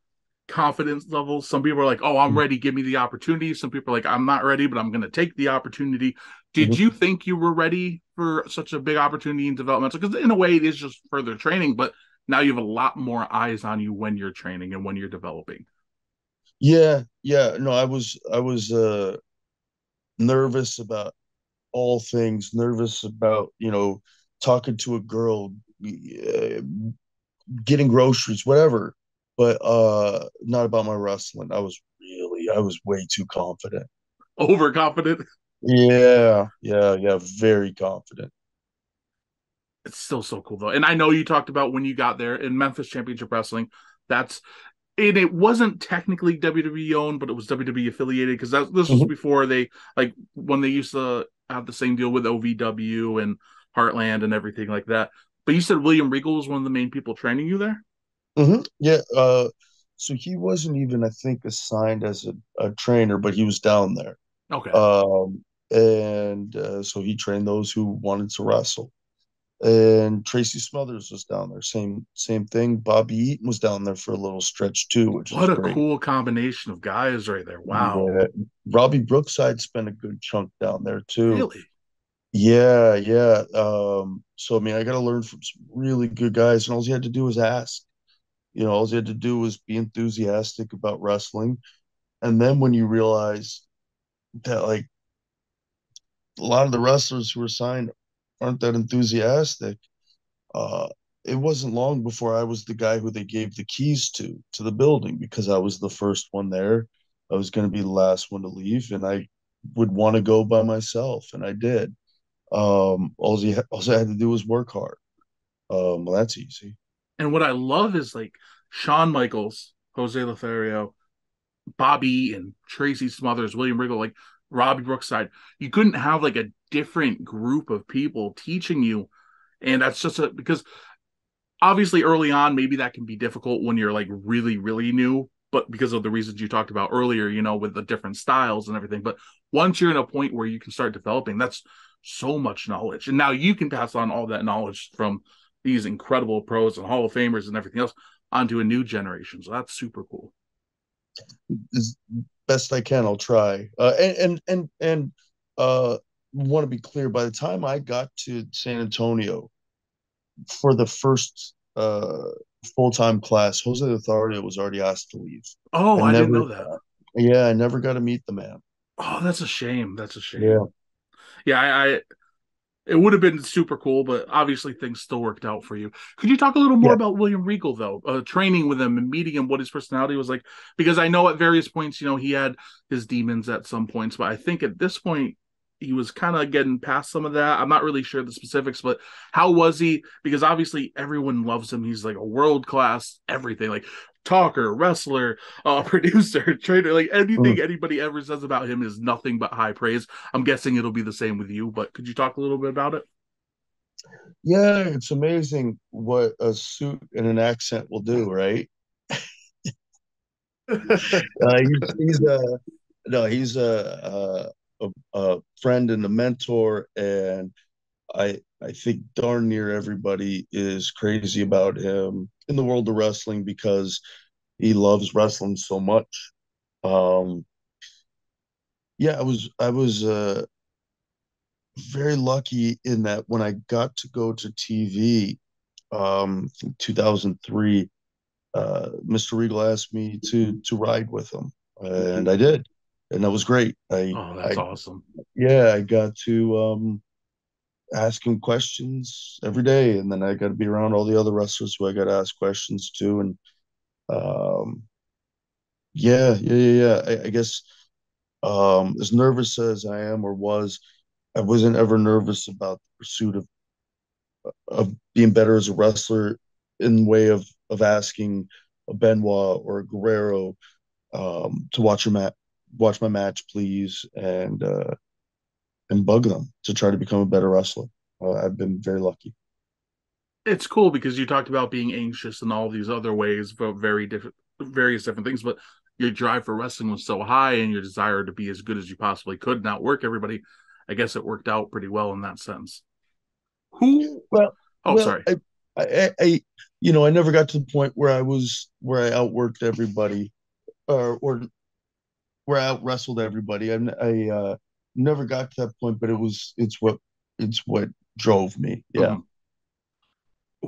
confidence levels. Some people are like, "Oh, I'm ready. Give me the opportunity." Some people are like, "I'm not ready, but I'm going to take the opportunity." Did Mhm. you think you were ready for such a big opportunity in developmental? Because in a way, it is just further training, but now you have a lot more eyes on you when you're training and when you're developing. Yeah. No, I was nervous about all things. Nervous about talking to a girl, getting groceries, whatever. But not about my wrestling. I was way too confident. Overconfident. Yeah. Very confident. It's still so cool though. And I know you talked about when you got there in Memphis Championship Wrestling. That's and it wasn't technically WWE owned, but it was WWE affiliated because this was Mhm. before they like when they used to have the same deal with OVW and Heartland and everything like that. But you said William Regal was one of the main people training you there. Yeah. So he wasn't even, I think, assigned as a trainer, but he was down there. Okay. And so he trained those who wanted to wrestle. And Tracy Smothers was down there. Same thing. Bobby Eaton was down there for a little stretch too, which What is a great. cool combination of guys right there. Wow. Yeah. Robbie Brookside spent a good chunk down there too. Really? Yeah. So I mean, I got to learn from some really good guys, and all he had to do was ask. All he had to do was be enthusiastic about wrestling. And then when you realize that, like, a lot of the wrestlers who were signed aren't that enthusiastic, uh, it wasn't long before I was the guy who they gave the keys to the building because I was the first one there. I was going to be the last one to leave, and I would want to go by myself, and I did. All I had to do was work hard. Well, that's easy. And what I love is like Shawn Michaels, Jose Lothario, Bobby and Tracy Smothers, William Regal, like Robbie Brookside. You couldn't have like a different group of people teaching you. And that's just because obviously early on, maybe that can be difficult when you're like really, really new, but because of the reasons you talked about earlier, with the different styles and everything. But once you're in a point where you can start developing, that's so much knowledge. And now you can pass on all that knowledge from these incredible pros and Hall of Famers and everything else onto a new generation. So that's super cool. As best I can, I'll try. And want to be clear. By the time I got to San Antonio for the first full time class, Jose Lothario was already asked to leave. Oh, I I didn't never, know that. yeah, I never got to meet the man. Oh, that's a shame. That's a shame. Yeah. Yeah, I it would have been super cool, but obviously things still worked out for you. Could you talk a little more Yeah. about William Regal though? Training with him and meeting him, what his personality was like? Because I know at various points, he had his demons at some points, but I think at this point he was kind of getting past some of that. I'm not really sure the specifics, but how was he? Because obviously everyone loves him. He's like a world class everything, like talker, wrestler, producer, trainer, like anything Mm. anybody ever says about him is nothing but high praise. I'm guessing it'll be the same with you, but could you talk a little bit about it? Yeah, it's amazing what a suit and an accent will do, right? He's a no, he's a friend and a mentor, and I think darn near everybody is crazy about him in the world of wrestling because he loves wrestling so much. Um, yeah, I was very lucky in that when I got to go to TV, in 2003, Mr. Regal asked me to ride with him, and I did, and that was great. Oh, that's awesome. Yeah, I got to ask him questions every day, and then I got to be around all the other wrestlers who I got to ask questions to, and um, yeah. I guess as nervous as I am or was, I wasn't ever nervous about the pursuit of being better as a wrestler in the way of asking a Benoit or a Guerrero to watch my match, please, and bug them to try to become a better wrestler. I've been very lucky. It's cool because you talked about being anxious and all these other ways for various different things, but your drive for wrestling was so high and your desire to be as good as you possibly could and outwork everybody. I guess it worked out pretty well in that sense. Who? Well, Oh, well, sorry. I never got to the point where I outworked everybody or where I out wrestled everybody. I never got to that point, but it's what drove me. Yeah. Mhm.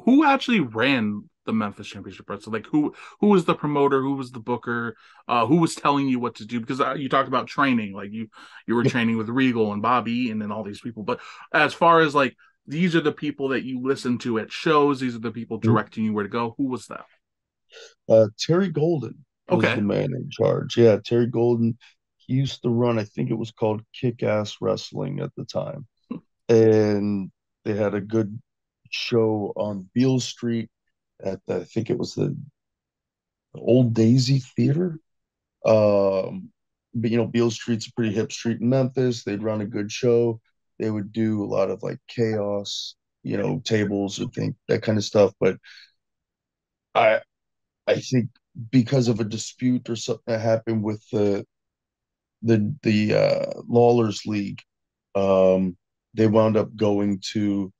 Who actually ran the Memphis Championship Wrestling? Like who was the promoter? Who was the booker? Who was telling you what to do? Because you talked about training, like you were training with Regal and Bobby Eaton and all these people. But as far as like these are the people that you listen to at shows, these are the people directing you where to go. Who was that? Terry Golden was the Okay. man in charge. Yeah, Terry Golden. He used to run, I think it was called Kick Ass Wrestling at the time. And they had a good show on Beale Street I think it was the Old Daisy Theater. But Beale Street's a pretty hip street in Memphis. They'd run a good show. They would do a lot of like chaos, tables and think that kind of stuff. But I I think because of a dispute or something that happened with the Lawlers League, um, they wound up going to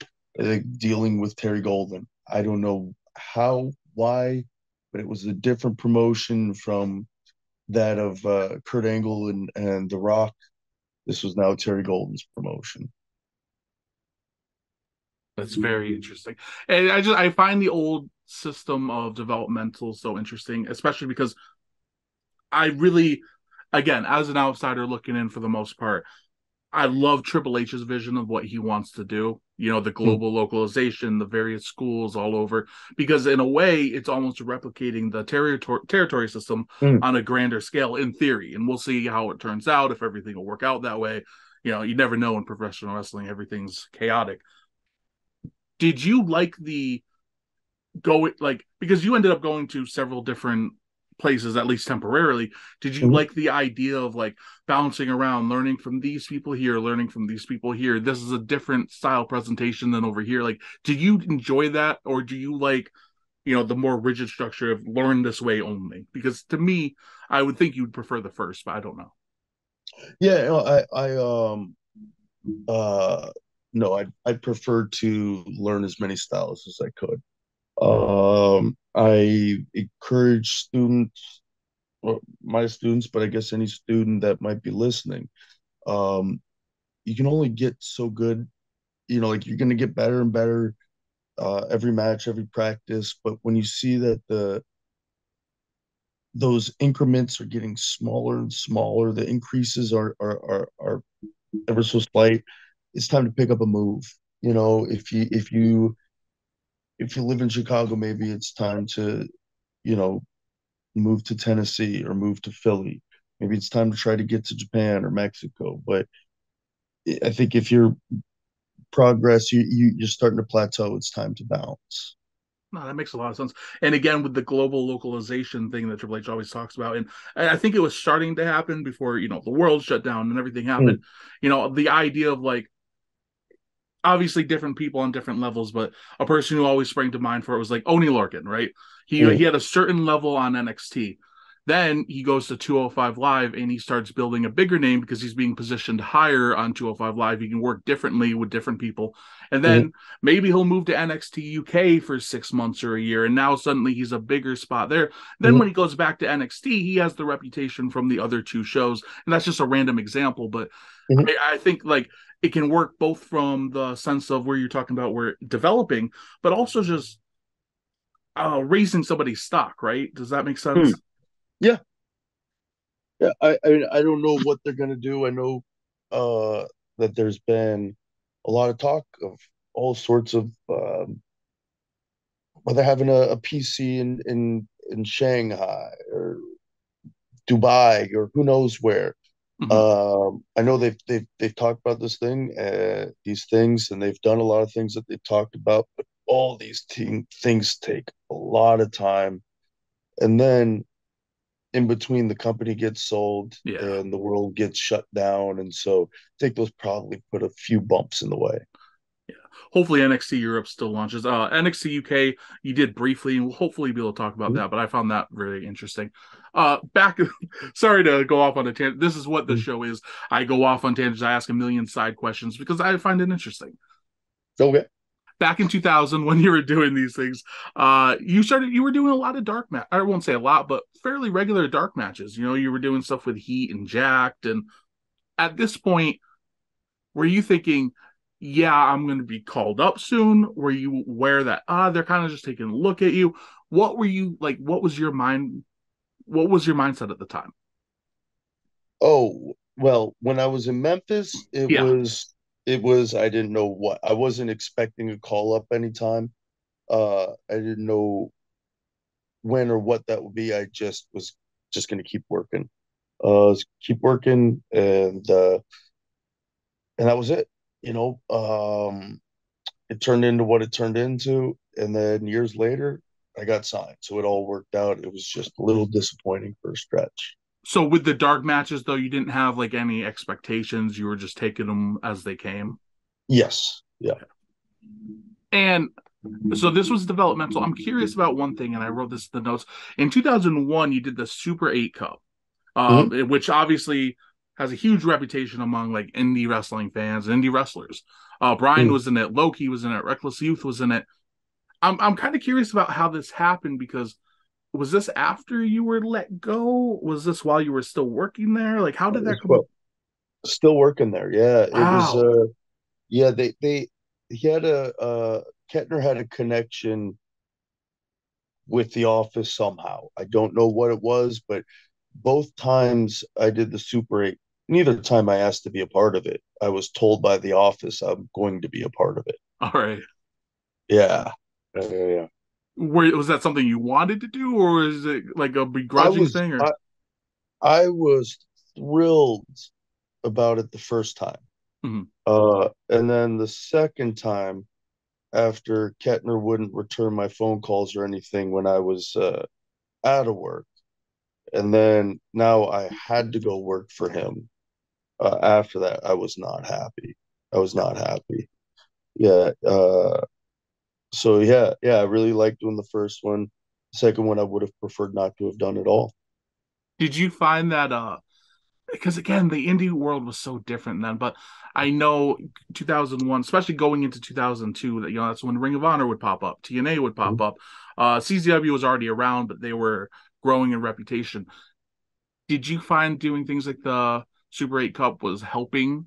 dealing with Terry Golden. I don't know how, why, but it was a different promotion from that of Kurt Angle and The Rock. This was now Terry Golden's promotion. That's very interesting. And I find the old system of developmental so interesting, especially because I really, again, as an outsider looking in for the most part, I love Triple H's vision of what he wants to do. The Mm, global localization, the various schools all over, because in a way, it's almost replicating the territory system mm. on a grander scale in theory. And we'll see how it turns out, if everything will work out that way. You never know in professional wrestling, everything's chaotic. Did you like the because you ended up going to several different places at least temporarily? Did you Mhm. like the idea of like bouncing around, learning from these people here, learning from these people here? This is a different style presentation than over here. Like, did you enjoy that, or do you like the more rigid structure of learn this way only? Because to me, I would think you'd prefer the first, but I don't know. Yeah, uh no, I'd prefer to learn as many styles as I could. I encourage students, well, my students, but I guess any student that might be listening, um, you can only get so good, like you're gonna get better and better every match, every practice. But when you see that those increments are getting smaller and smaller, the increases are ever so slight, it's time to pick up a move. If you live in Chicago, maybe it's time to, you know, move to Tennessee or move to Philly. Maybe it's time to try to get to Japan or Mexico. But I think if you're progress, you're starting to plateau. It's time to bounce. No, that makes a lot of sense. And again, with the global localization thing that Triple H always talks about, and I think it was starting to happen before the world shut down and everything Mm, happened. The idea of like obviously different people on different levels, but a person who always sprang to mind for it was like Oni Lorcan, right? He mm, had a certain level on NXT Then he goes to 205 Live and he starts building a bigger name because he's being positioned higher on 205 Live. He can work differently with different people. And then maybe he'll move to NXT UK for 6 months or a year. And now suddenly he's a bigger spot there. Then when he goes back to NXT, he has the reputation from the other two shows. And that's just a random example. But I think like it can work both from the sense of where you're talking about where developing, but also just raising somebody's stock, right? Does that make sense? Yeah. Yeah. I don't know what they're gonna do. I know that there's been a lot of talk of all sorts of whether having a PC in Shanghai or Dubai or who knows where. I know they've talked about these things, and they've done a lot of things that they've talked about, but all these things take a lot of time, and then in between, the company gets sold and the world gets shut down, and so I think those probably put a few bumps in the way. Yeah. Hopefully NXT Europe still launches. NXT UK, you did briefly, and we'll hopefully be able to talk about that, but I found that very interesting. Sorry to go off on a tangent. This is what the show is. I go off on tangents. I ask a million side questions because I find it interesting. Okay. Back in 2000, when you were doing these things, you were doing a lot of dark match. I won't say a lot, but fairly regular dark matches. You know, you were doing stuff with Heat and Jacked. And at this point, were you thinking, yeah, I'm going to be called up soon? Were you aware that, they're kind of just taking a look at you? What were you like? What was your mindset at the time? Oh, well, when I was in Memphis, it was I didn't know what. I wasn't expecting a call up anytime. I didn't know when or what that would be. I just was just going to keep working. Keep working, and that was it. You know, it turned into what it turned into, and then years later, I got signed. So it all worked out. It was just a little disappointing for a stretch. So with the dark matches, though, you didn't have like any expectations. You were just taking them as they came. Yes. Yeah. And so this was developmental. I'm curious about one thing, and I wrote this in the notes. In 2001, you did the Super 8 Cup, which obviously has a huge reputation among like indie wrestling fans, indie wrestlers. Brian was in it. Loki was in it. Reckless Youth was in it. I'm kind of curious about how this happened because was this after you were let go? Was this while you were still working there? Like, how did that come up? Still working there. Yeah. Wow. It was, yeah, he had Kettner had a connection with the office somehow. I don't know what it was, but both times I did the Super 8, neither time I asked to be a part of it. I was told by the office I'm going to be a part of it. All right. Yeah. Yeah. Was that something you wanted to do, or is it like a begrudging thing? Or I was thrilled about it the first time. And then the second time, after Kettner wouldn't return my phone calls or anything when I was out of work, and then now I had to go work for him. After that, I was not happy. Yeah. So yeah, I really liked doing the first one. The second one, I would have preferred not to have done at all. did you find that because again, the indie world was so different then, but I know 2001, especially going into 2002, that that's when Ring of Honor would pop up, TNA would pop up. CZW was already around, but they were growing in reputation. Did you find doing things like the Super 8 Cup was helping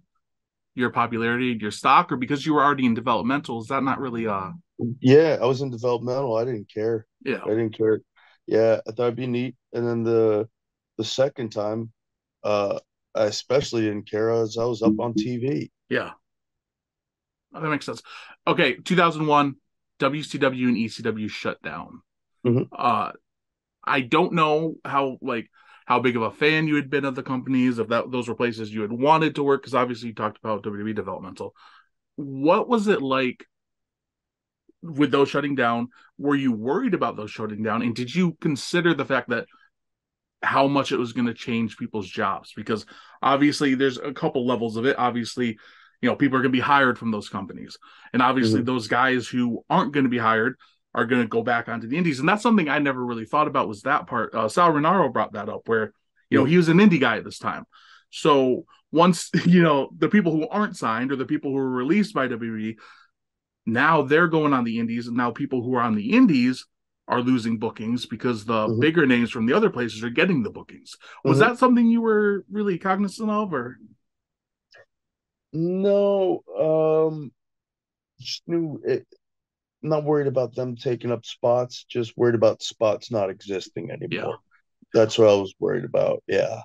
your popularity and your stock, or because you were already in developmental, is that not really Yeah, I was in developmental. I didn't care. yeah. I didn't care. Yeah, I thought it'd be neat. And then the second time, I especially didn't care as I was up on TV. Yeah. That makes sense. Okay, 2001, WCW and ECW shut down. I don't know how big of a fan you had been of the companies, if those were places you had wanted to work, because obviously you talked about WWE Developmental. What was it like with those shutting down? Were you worried about those shutting down? And did you consider the fact that how much it was going to change people's jobs? Because obviously there's a couple levels of it. Obviously, people are going to be hired from those companies. And obviously those guys who aren't going to be hired, are going to go back onto the indies. And that's something I never really thought about, was that part. Sal Renaro brought that up, where, Yeah. he was an indie guy at this time. So once, the people who aren't signed, or the people who were released by WWE, now they're going on the indies, and now people who are on the indies are losing bookings because the Hmm. bigger names from the other places are getting the bookings. Was Hmm. that something you were really cognizant of, or? No, just knew it, not worried about them taking up spots, just worried about spots not existing Yeah. anymore. That's what I was worried about. Yeah.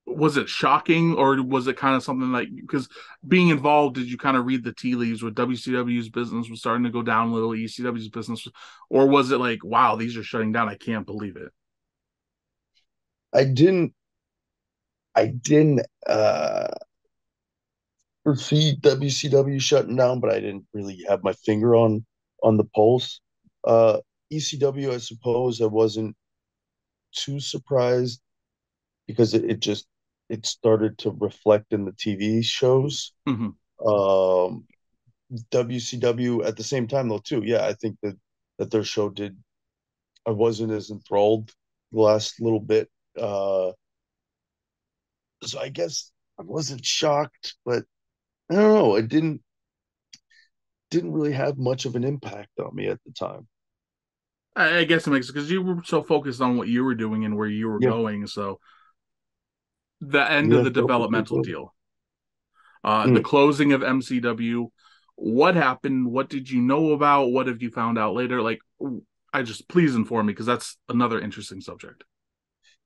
Was it shocking, or was it kind of something like, because being involved, did you kind of read the tea leaves with WCW's business was starting to go down a little, ECW's business, or was it like, wow, these are shutting down, I can't believe it? I didn't I didn't foresee WCW shutting down, but I didn't really have my finger on the pulse. Uh ECW, I suppose I wasn't too surprised because it started to reflect in the TV shows. Mm-hmm. Um WCW at the same time though too. Yeah, I think that their show did. I wasn't as enthralled the last little bit. So I guess I wasn't shocked, but I don't know. It didn't really have much of an impact on me at the time. I guess it makes it because you were so focused on what you were doing and where you were Yeah, going. So the end of yeah, the perfectly developmental put. deal, the Mm. closing of MCW, what happened? What did you know about? What have you found out later? Like, I just, please inform me, because that's another interesting subject.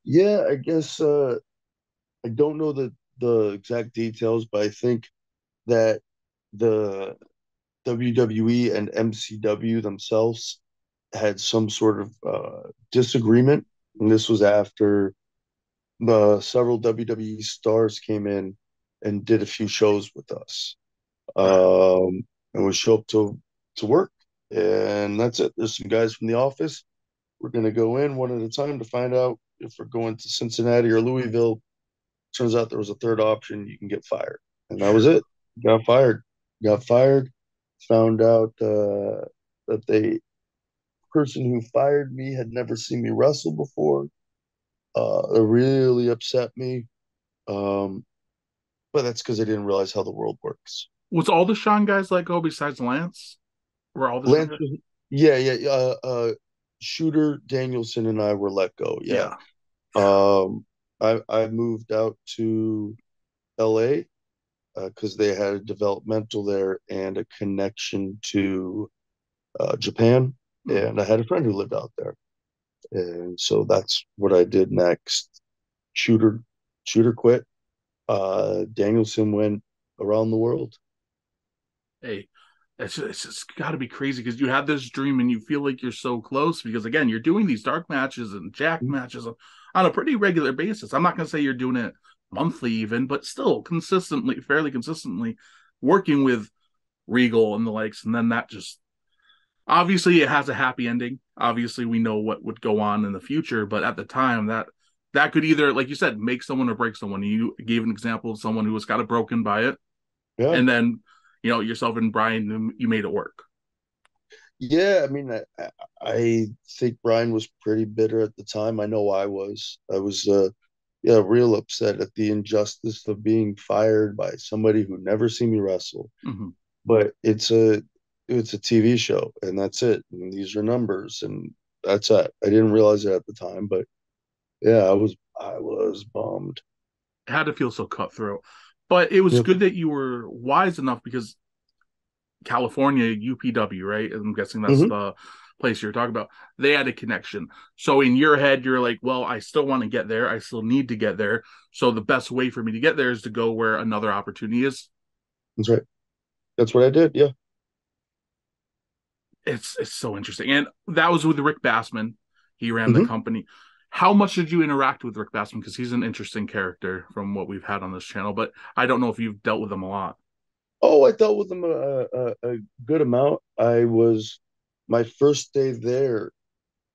Yeah, I guess I don't know the exact details, but I think that the WWE and MCW themselves had some sort of disagreement, and this was after several WWE stars came in and did a few shows with us. Right. And we show up to work, and that's it. There's some guys from the office. We're gonna go in one at a time to find out if we're going to Cincinnati or Louisville. Turns out there was a third option. You can get fired, and that was Sure. it. Got fired. Got fired. Found out that the person who fired me had never seen me wrestle before. It really upset me. Um, but that's because I didn't realize how the world works. Was all the Sean guys let go besides Lance? Were all the Sean Lance, guys? yeah, yeah. Shooter Danielson and I were let go. Yeah. Yeah. I moved out to LA because they had a developmental there and a connection to Japan. Hmm. And I had a friend who lived out there. And so that's what I did next. Shooter, Shooter quit. Danielson went around the world. Hey, it's got to be crazy because you have this dream and you feel like you're so close, because again, you're doing these dark matches and jack matches on a pretty regular basis. I'm not going to say you're doing it monthly even, but still consistently, fairly consistently working with Regal and the likes. And then that just, obviously it has a happy ending. Obviously we know what would go on in the future, but at the time that could either, like you said, make someone or break someone. You gave an example of someone who was kind of broken by it, Yeah. and then yourself and Brian, you made it work. Yeah. I mean, I think Brian was pretty bitter at the time. I know I was. I was, yeah, real upset at the injustice of being fired by somebody who never seen me wrestle. Mm-hmm. But it's a TV show, and that's it. And these are numbers, and that's it. I didn't realize it at the time, but yeah, I was bummed. It had to feel so cutthroat, but it was Yep. good that you were wise enough, because California, UPW, right? I'm guessing that's Hmm. the place you're talking about. They had a connection. So in your head, you're like, well, I still want to get there. I still need to get there. So the best way for me to get there is to go where another opportunity is. That's right. That's what I did. Yeah. It's so interesting. And that was with Rick Bassman. He ran the Hmm. company. How much did you interact with Rick Bassman? Because he's an interesting character from what we've had on this channel, but I don't know if you've dealt with him a lot. Oh, I dealt with them a good amount. I was my first day there.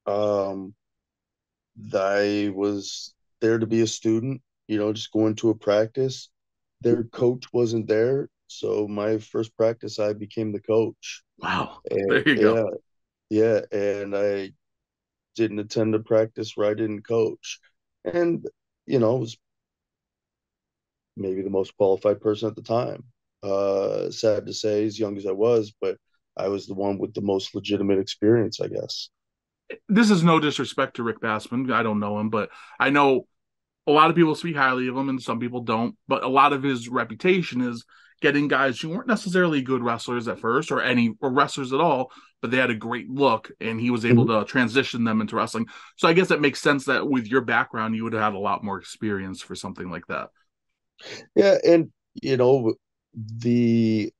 Um, I was there to be a student, just going to a practice. Their coach wasn't there, so my first practice, I became the coach. Wow. There And you go. yeah, Yeah, and I didn't attend the practice where I didn't coach. And, I was maybe the most qualified person at the time. Sad to say, as young as I was, but I was the one with the most legitimate experience, I guess. This is no disrespect to Rick Bassman. I don't know him, but I know a lot of people speak highly of him and some people don't. But a lot of his reputation is getting guys who weren't necessarily good wrestlers at first or wrestlers at all, but they had a great look and he was able Mhm. to transition them into wrestling. So I guess it makes sense that with your background, you would have had a lot more experience for something like that. Yeah, and the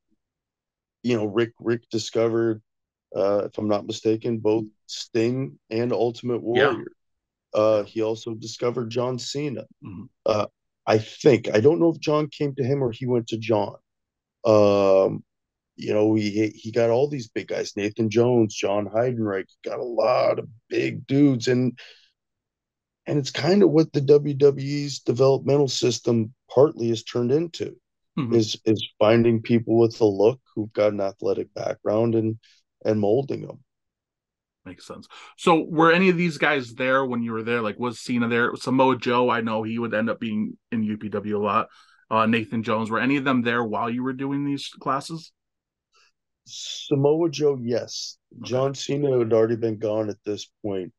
Rick discovered, if I'm not mistaken, both Sting and Ultimate Yeah. Warrior. Yeah. He also discovered John Cena. Mhm. Uh, I don't know if John came to him or he went to John. Um, he got all these big guys, Nathan Jones, John Heidenreich, got a lot of big dudes, and it's kind of what the WWE's developmental system partly has turned into, Mhm. is finding people with a look who've got an athletic background and molding them. Makes sense. So were any of these guys there when you were there? Like was Cena there? Samoa Joe, I know he would end up being in UPW a lot. Nathan Jones, were any of them there while you were doing these classes? Samoa Joe, yes. Okay. John Cena had already been gone at this point,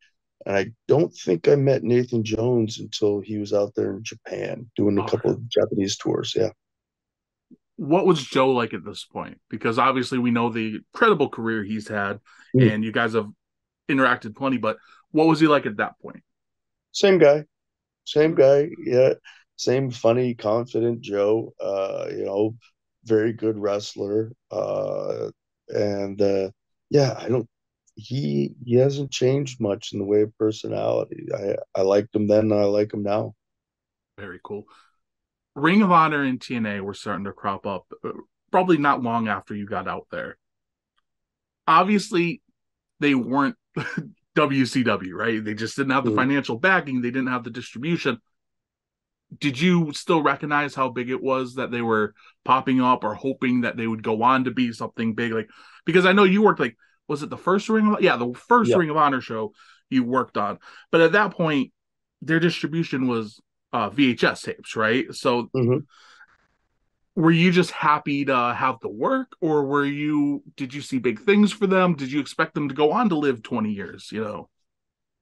and I don't think I met Nathan Jones until he was out there in Japan doing a Okay. couple of Japanese tours. Yeah. What was Joe like at this point? Because obviously we know the incredible career he's had Mm. and you guys have interacted plenty, but what was he like at that point? Same guy. Same guy. Yeah. Same funny, confident Joe. Very good wrestler. And yeah, I don't he hasn't changed much in the way of personality. I liked him then and I like him now. Very cool. Ring of Honor and TNA were starting to crop up probably not long after you got out there. Obviously, they weren't WCW, right? They just didn't have the Mm. financial backing, they didn't have the distribution. Did you still recognize how big it was that they were popping up or hoping that they would go on to be something big? Like, because I know you worked like, was it the first yeah, the first Yeah. Ring of Honor show you worked on. But at that point, their distribution was VHS tapes, right? So Hmm. were you just happy to have the work or did you see big things for them? Did you expect them to go on to live 20 years, you know?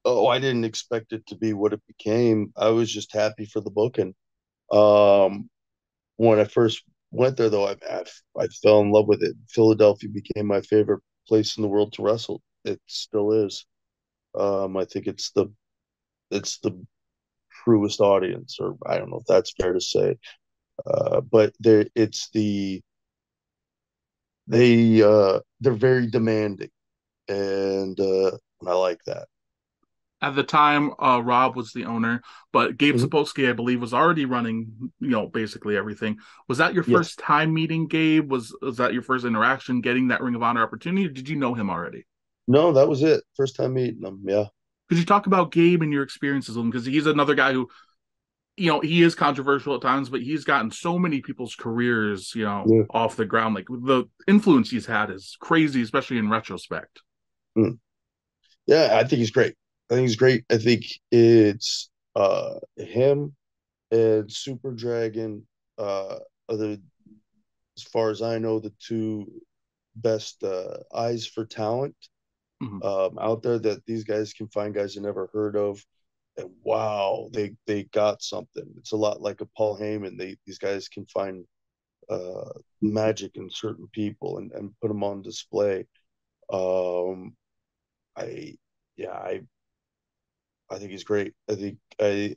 Oh, I didn't expect it to be what it became. I was just happy for the booking. Um, when I first went there, though, I fell in love with it. Philadelphia became my favorite place in the world to wrestle. It still is. I think it's the truest audience, or I don't know if that's fair to say. But they're very demanding, and I like that. At the time, Rob was the owner, but Gabe Mhm. Sapolsky, I believe, was already running, basically everything. Was that your Yes. first time meeting Gabe? Was that your first interaction getting that Ring of Honor opportunity? Or did you know him already? No, that was it. First time meeting them. Yeah. Could you talk about Gabe and your experiences with him? Because he's another guy who, he is controversial at times, but he's gotten so many people's careers, Yeah. off the ground. Like the influence he's had is crazy, especially in retrospect. Mm. Yeah, I think he's great. I think he's great. I think it's him and Super Dragon are as far as I know, the two best eyes for talent Mhm. out there that these guys can find guys they never heard of. And wow, they got something. It's a lot like a Paul Heyman. These guys can find magic in certain people and put them on display. Um, I yeah, I think he's great. I think I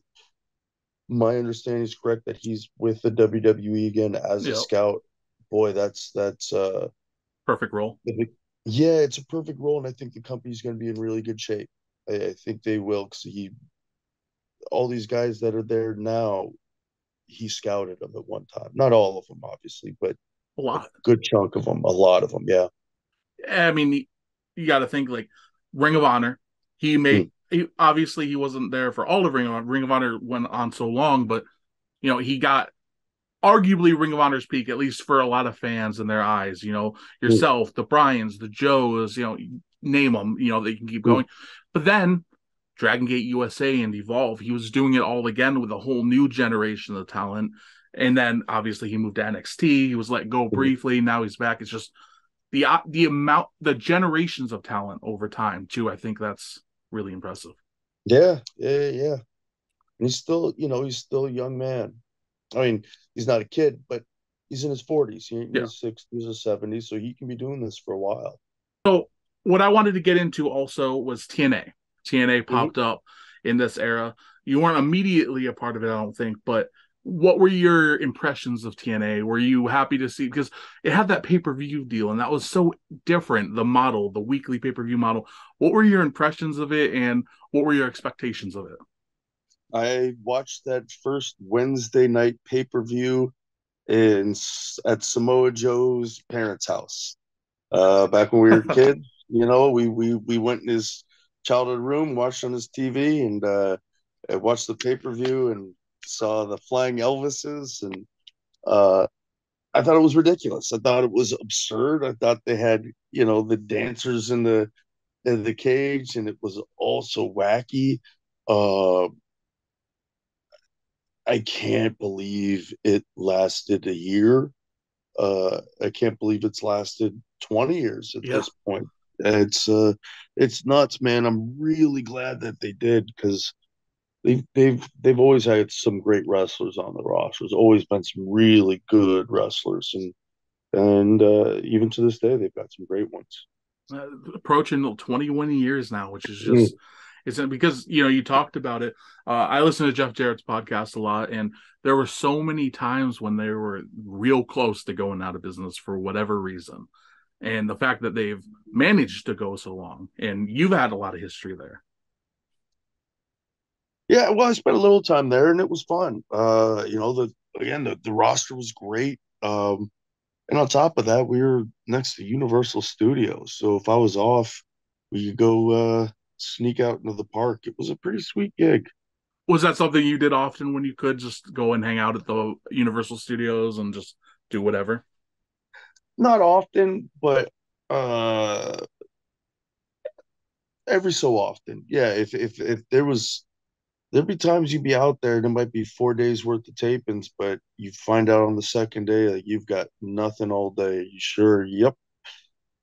my understanding is correct that he's with the WWE again as a Yeah, scout. Boy, that's perfect role. I think, yeah, it's a perfect role, and I think the company's going to be in really good shape. I think they will because all these guys that are there now, he scouted them at one time. Not all of them, obviously, but A a lot. good chunk of them, a lot of them. Yeah. I mean, you got to think like Ring of Honor. Mm. Obviously he wasn't there for all of Ring of Honor. Ring of Honor went on so long, but he got arguably Ring of Honor's peak, at least for a lot of fans in their eyes. Mm. Yourself, the Bryans, the Joes. name them, they can keep going. But then Dragon Gate USA and Evolve, he was doing it all again with a whole new generation of talent. And then obviously he moved to NXT. He was let go briefly. Now he's back. It's just the generations of talent over time too. I think that's really impressive. Yeah. And he's still, he's still a young man. I mean, he's not a kid, but he's in his 40s. He ain't in his 60s or 70s, so he can be doing this for a while. So what I wanted to get into also was TNA. TNA popped up in this era. You weren't immediately a part of it, I don't think, but what were your impressions of TNA? Were you happy to see, because it had that pay-per-view deal and that was so different, the model, the weekly pay-per-view model. What were your impressions of it and what were your expectations of it? I watched that first Wednesday night pay-per-view at Samoa Joe's parents' house. Back when we were kids, we went in his childhood room, watched on his TV, and watched the pay-per-view and saw the flying Elvises, and I thought it was ridiculous. I thought it was absurd. I thought they had, the dancers in the cage, and it was also wacky. I can't believe it lasted a year. I can't believe it's lasted 20 years at this point. It's nuts, man. I'm really glad that they did, because they've always had some great wrestlers on the roster. There's always been some really good wrestlers, and even to this day, they've got some great ones. Approaching 21 years now, which is just it's because you talked about it. I listen to Jeff Jarrett's podcast a lot, and there were so many times when they were real close to going out of business for whatever reason, and the fact that they've managed to go so long, and you've had a lot of history there. Yeah, well, I spent a little time there, and it was fun. The roster was great. And on top of that, we were next to Universal Studios. So if I was off, we could go sneak out into the park. It was a pretty sweet gig. Was that something you did often when you could just go and hang out at the Universal Studios and just do whatever? Not often, but every so often. Yeah, if there'd be times you'd be out there, and it might be 4 days worth of tapings, but you find out on the second day that you've got nothing all day. You sure? Yep.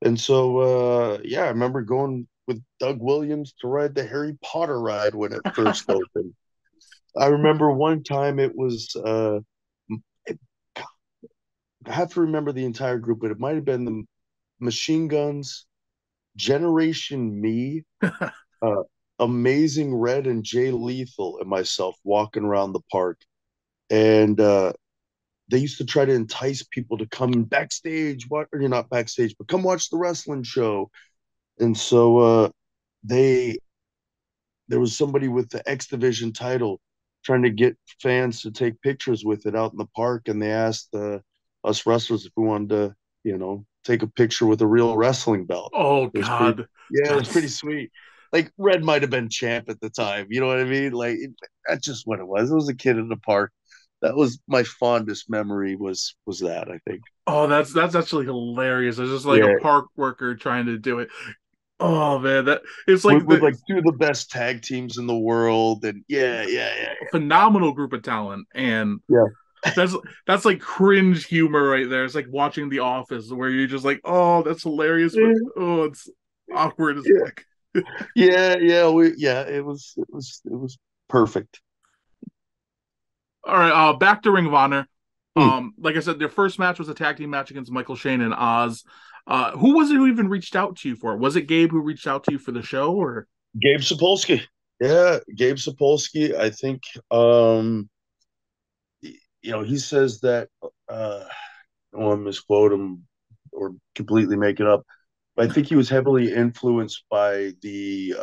And so, I remember going with Doug Williams to ride the Harry Potter ride when it first opened. I remember one time it was, I have to remember the entire group, but it might have been the Machine Guns, Generation Me, Amazing Red, and Jay Lethal and myself walking around the park. And they used to try to entice people to come backstage, or you're not backstage, but come watch the wrestling show. And so there was somebody with the X Division title trying to get fans to take pictures with it out in the park, and they asked us wrestlers if we wanted to, take a picture with a real wrestling belt. Oh, God. It was pretty sweet. Like, Red might have been champ at the time. You know what I mean? Like, that's just what it was. It was a kid in the park. That was my fondest memory was that, I think. Oh, that's actually hilarious. It's just like a park worker trying to do it. Oh, man, that it's like with like two of the best tag teams in the world, and phenomenal group of talent, and that's like cringe humor right there. It's like watching The Office, where you're just like, oh, that's hilarious, but it's awkward as heck. It was perfect. All right, back to Ring of Honor. Like I said, their first match was a tag team match against Michael Shane and Oz. Who was it who even reached out to you for it? Was it Gabe who reached out to you for the show, or Gabe Sapolsky? Yeah, Gabe Sapolsky. I think he says that I don't want to misquote him or completely make it up. But I think he was heavily influenced by the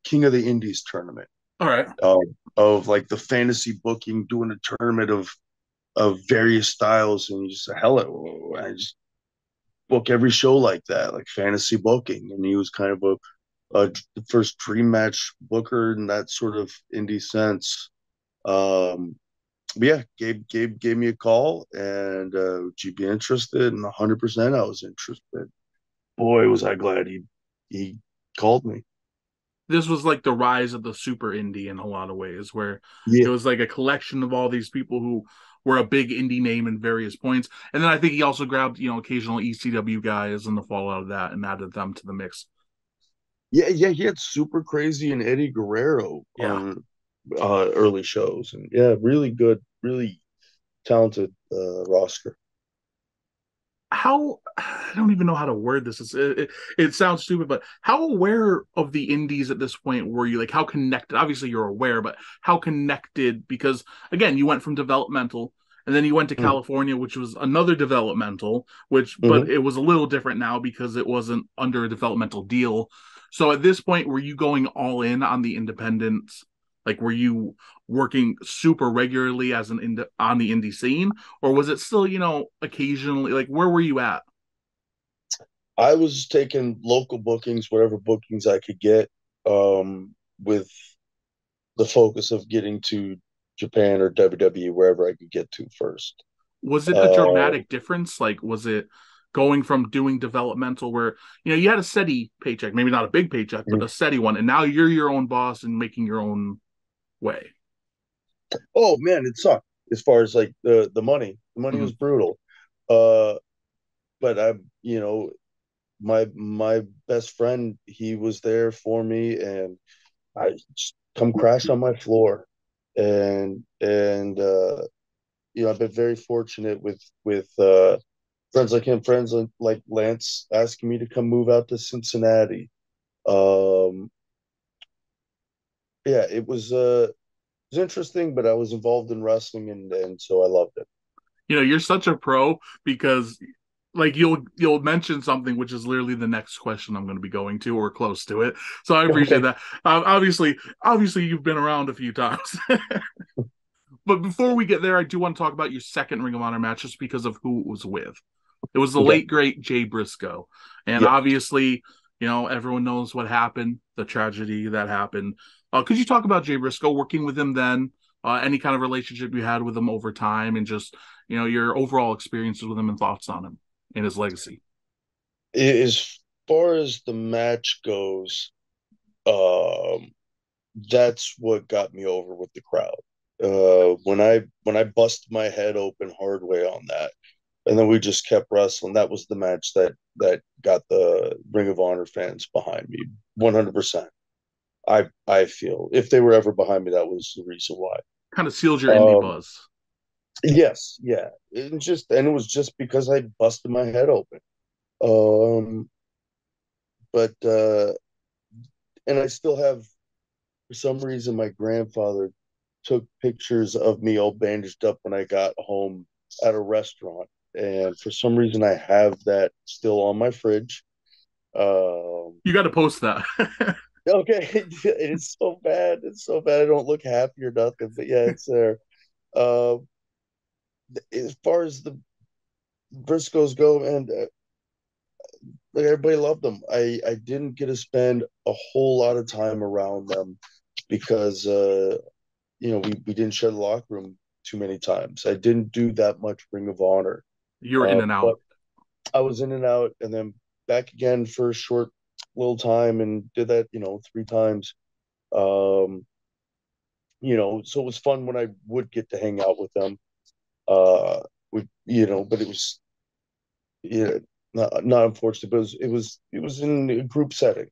King of the Indies tournament. All right. Of like the fantasy booking, doing a tournament of various styles, and you just I just book every show like that, like fantasy booking. And he was kind of the first dream match booker in that sort of indie sense. Gabe gave me a call, and would you be interested? And 100% I was interested. Boy, was I glad he called me. This was like the rise of the super indie in a lot of ways, where Yeah, it was like a collection of all these people who were a big indie name in various points. And then I think he also grabbed, occasional ECW guys in the fallout of that and added them to the mix. yeah, yeah. He had Super Crazy and Eddie Guerrero Yeah. on early shows, and yeah, really good, really talented roster. How I don't even know how to word this. It sounds stupid, but how aware of the indies at this point were you? Like, how connected? Obviously, you're aware, but how connected? Because again, you went from developmental, and then you went to Mm-hmm. California, which was another developmental, but Mm-hmm. it was a little different now because it wasn't under a developmental deal. So at this point, were you going all in on the independents? Like, were you working super regularly as on the indie scene, or was it still, occasionally, like, where were you at? I was taking local bookings, whatever bookings I could get, with the focus of getting to Japan or WWE, wherever I could get to first. Was it a Um, dramatic difference? Like, was it going from doing developmental where, you had a steady paycheck, maybe not a big paycheck, but a steady one, and now you're your own boss and making your own way? oh man, it sucked as far as like the money. The money Mm-hmm. was brutal. Uh, but my best friend, he was there for me, and I just come crash on my floor, and I've been very fortunate with friends like him, friends like Lance asking me to come move out to Cincinnati. Um, yeah, it was interesting, but I was involved in wrestling, and so I loved it. You're such a pro because like you'll mention something which is literally the next question I'm going to be going to or close to it. So I appreciate Okay, that. Obviously you've been around a few times. But before we get there, I do want to talk about your second Ring of Honor match just because of who it was with. It was the okay, late great Jay Briscoe. And yeah. obviously, everyone knows what happened, the tragedy that happened. Could you talk about Jay Briscoe, working with him then, any kind of relationship you had with him over time, and just, your overall experiences with him and thoughts on him and his legacy? As far as the match goes, um, that's what got me over with the crowd. When I busted my head open hard way on that, and then we just kept wrestling. That was the match that got the Ring of Honor fans behind me, 100%. I feel if they were ever behind me, that was the reason why. Kind of seals your indie Um, buzz. yes, yeah, it was just because I busted my head open. Um, but and I still have, for some reason, my grandfather took pictures of me all bandaged up when I got home at a restaurant, and for some reason, I have that still on my fridge. You got to post that. Okay, it's so bad. It's so bad. I don't look happy or nothing, but yeah, it's there. Uh, as far as the Briscoes go, and like everybody loved them. I didn't get to spend a whole lot of time around them because we didn't share the locker room too many times. I didn't do that much Ring of Honor, You're in and but out. I was in and out, and then back again for a short little time, and did that 3 times. Um, so it was fun when I would get to hang out with them. But it was, yeah, not unfortunate, but it was in a group setting.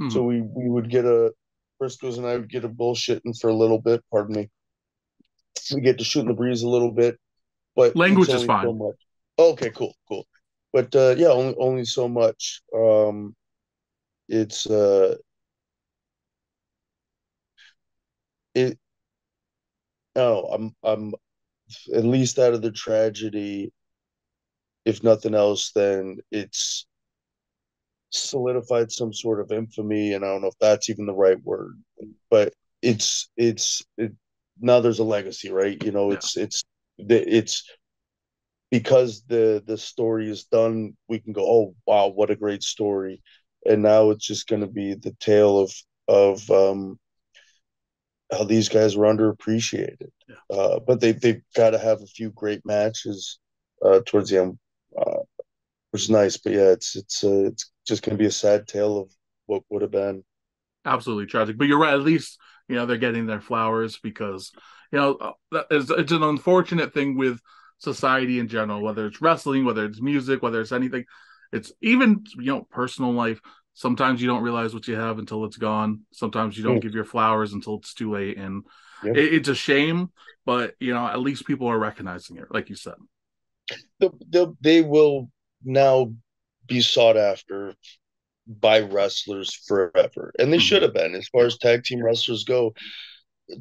So Mhm. we would get a Briscoes and I would get a bullshitting for a little bit. Pardon me. We get to shoot in the breeze a little bit, but it's Language is only so fine. much. Okay, cool, cool. But yeah, only so much. It's it. No, I'm at least out of the tragedy. If nothing else, then it's solidified some sort of infamy, and I don't know if that's even the right word, but now there's a legacy, right? Yeah. It's because the story is done. We can go, oh wow, what a great story, and now it's just going to be the tale of how these guys were underappreciated. Yeah. But they've got to have a few great matches towards the end, which is nice. But yeah, it's just going to be a sad tale what would have been. Absolutely tragic. But you're right. At least they're getting their flowers because it's an unfortunate thing with society in general. Whether it's wrestling, whether it's music, whether it's anything, it's even personal life. Sometimes you don't realize what you have until it's gone. Sometimes you don't Mm, give your flowers until it's too late, and yeah. it's a shame. But at least people are recognizing it, like you said. They will now be sought after by wrestlers forever, and they should Mhm. have been. As far Yeah, as tag team wrestlers go,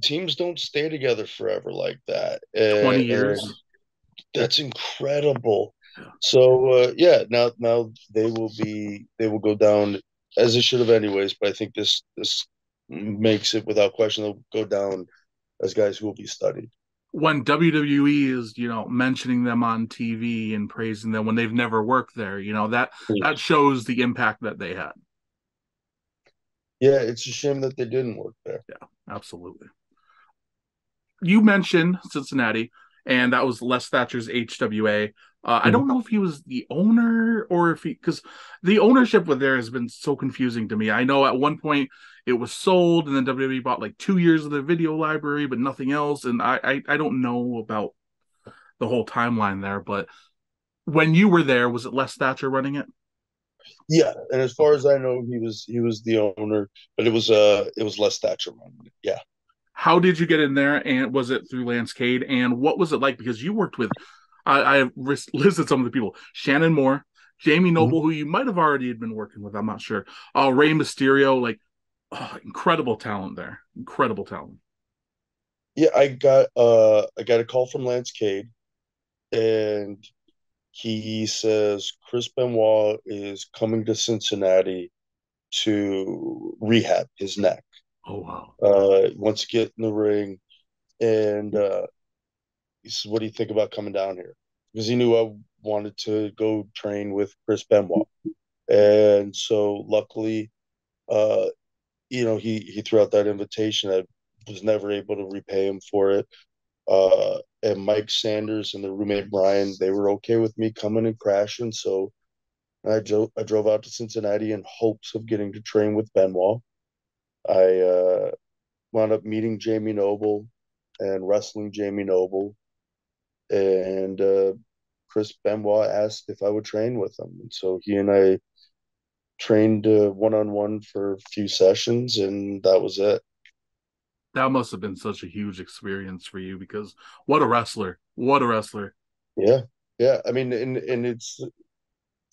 teams don't stay together forever like that, 20 years. and that's incredible. Yeah. So yeah, now they will go down as it should have anyways. But I think this makes it without question they'll go down as guys who will be studied. When WWE is, mentioning them on TV and praising them when they've never worked there, that shows the impact that they had. Yeah, it's a shame that they didn't work there. Yeah, absolutely. You mentioned Cincinnati, and that was Les Thatcher's HWA. I Mhm. don't know if he was the owner or if because the ownership with there has been so confusing to me. I know at one point it was sold, and then WWE bought like 2 years of the video library, but nothing else. And I don't know about the whole timeline there, but when you were there, was it Les Thatcher running it? Yeah, and as far Okay. as I know, he was the owner, but it was Les Thatcher running it. Yeah. How did you get in there? And was it through Lance Cade? And what was it like? Because you worked with, I have listed some of the people: Shannon Moore, Jamie Mhm. Noble, who you might have already been working with. I'm not sure. Rey Mysterio, like incredible talent there. Incredible talent. Yeah, I got a call from Lance Cade, and he says Chris Benoit is coming to Cincinnati to rehab his neck. Oh wow. Wants to get in the ring, and he says, "What do you think about coming down here?" Because he knew I wanted to go train with Chris Benoit, and so luckily, uh, he threw out that invitation. I was never able to repay him for it. And Mike Sanders and the roommate Brian, they were okay with me coming and crashing. So I drove out to Cincinnati in hopes of getting to train with Benoit. I wound up meeting Jamie Noble and wrestling Jamie Noble. And Chris Benoit asked if I would train with him. And so he and I trained one on one for a few sessions, and that was it. That must have been such a huge experience for you because what a wrestler. What a wrestler. Yeah. Yeah. I mean, and it's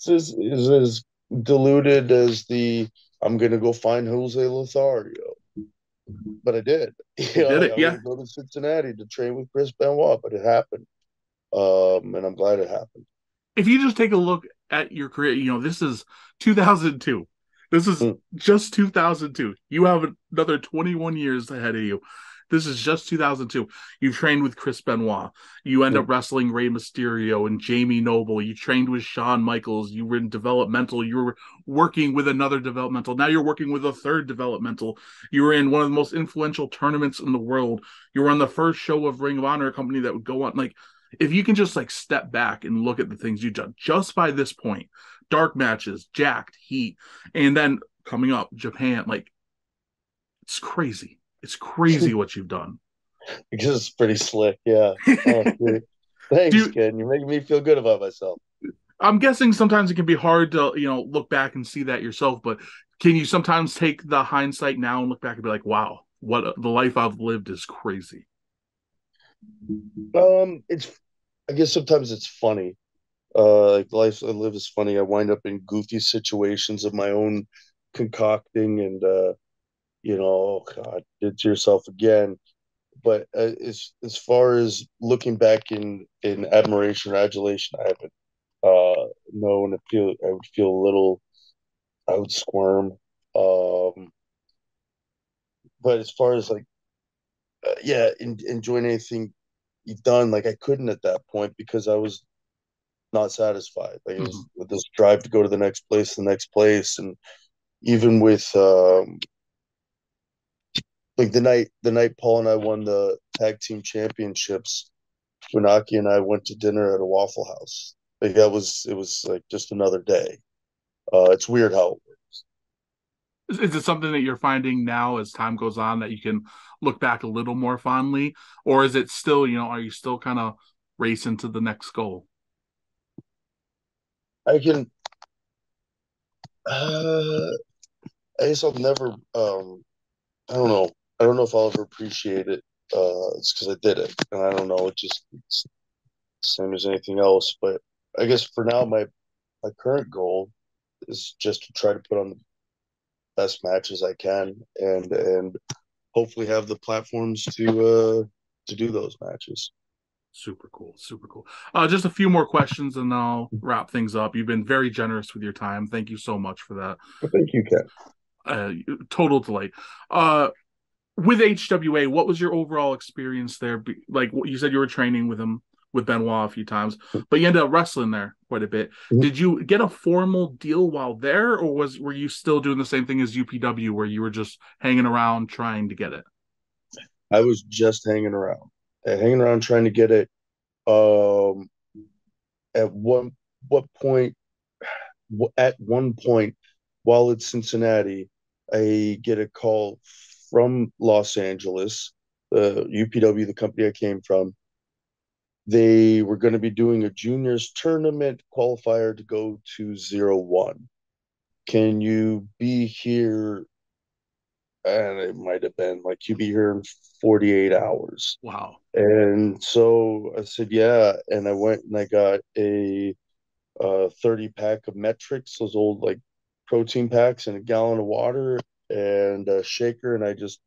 as diluted as the I'm going to go find Jose Lothario. But I did. You did I it. was Yeah. going to go to Cincinnati to train with Chris Benoit, but it happened. And I'm glad it happened. If you just take a look at your career, this is 2002. This is Mm, just 2002. You have another 21 years ahead of you. This is just 2002. You've trained with Chris Benoit. You end up mm. wrestling Rey Mysterio and Jamie Noble. You trained with Shawn Michaels. You were in developmental. You were working with another developmental. Now you're working with a third developmental. You were in one of the most influential tournaments in the world. You were on the first show of Ring of Honor, a company that would go on like if you can just like step back and look at the things you've done just by this point, dark matches, jacked, heat, and then coming up, Japan, like it's crazy. It's crazy what you've done. Because it's pretty slick. Yeah. Oh, Do dude. Thanks, you, kid. You're making me feel good about myself. I'm guessing sometimes it can be hard to, look back and see that yourself, but can you sometimes take the hindsight now and look back and be like, wow, what the life I've lived is crazy. It's I guess sometimes it's funny. Like the life I live is funny. I wind up in goofy situations of my own concocting, and oh God, did to yourself again. But as far as looking back in admiration or adulation, I haven't. No, and I would feel a little. I would squirm. Um, but as far as like, yeah, enjoying anything you've done, like I couldn't at that point because I was not satisfied. Like it was Mhm. this drive to go to the next place, and even with like the night Paul and I won the tag team championships, Funaki and I went to dinner at a Waffle House. Like it was like just another day. It's weird how Is it something that you're finding now as time goes on that you can look back a little more fondly, or is it still, are you still kind of racing to the next goal? I can. I guess I'll never. I don't know. I don't know if I'll ever appreciate it. It's because I did it, and I don't know. It's the same as anything else. But I guess for now, my current goal is just to try to put on the best matches I can, and hopefully have the platforms to do those matches. Super cool. Super cool. Just a few more questions and I'll wrap things up. You've been very generous with your time. Thank you so much for that. But thank you, Ken. Uh, Total delight. Uh, with HWA, what was your overall experience there? Like what you said, you were training with him with Benoit a few times, but you ended up wrestling there quite a bit. Did you get a formal deal while there, or were you still doing the same thing as UPW, where you were just hanging around trying to get it? I was just hanging around trying to get it. Um, at what point? At one point, while at Cincinnati, I get a call from Los Angeles, the UPW, the company I came from. They were going to be doing a juniors tournament qualifier to go to 01. Can you be here? And it might have been like, you be here in 48 hours. Wow. And so I said, yeah. And I went and I got a 30 pack of metrics, those old like protein packs, and a gallon of water and a shaker. And I just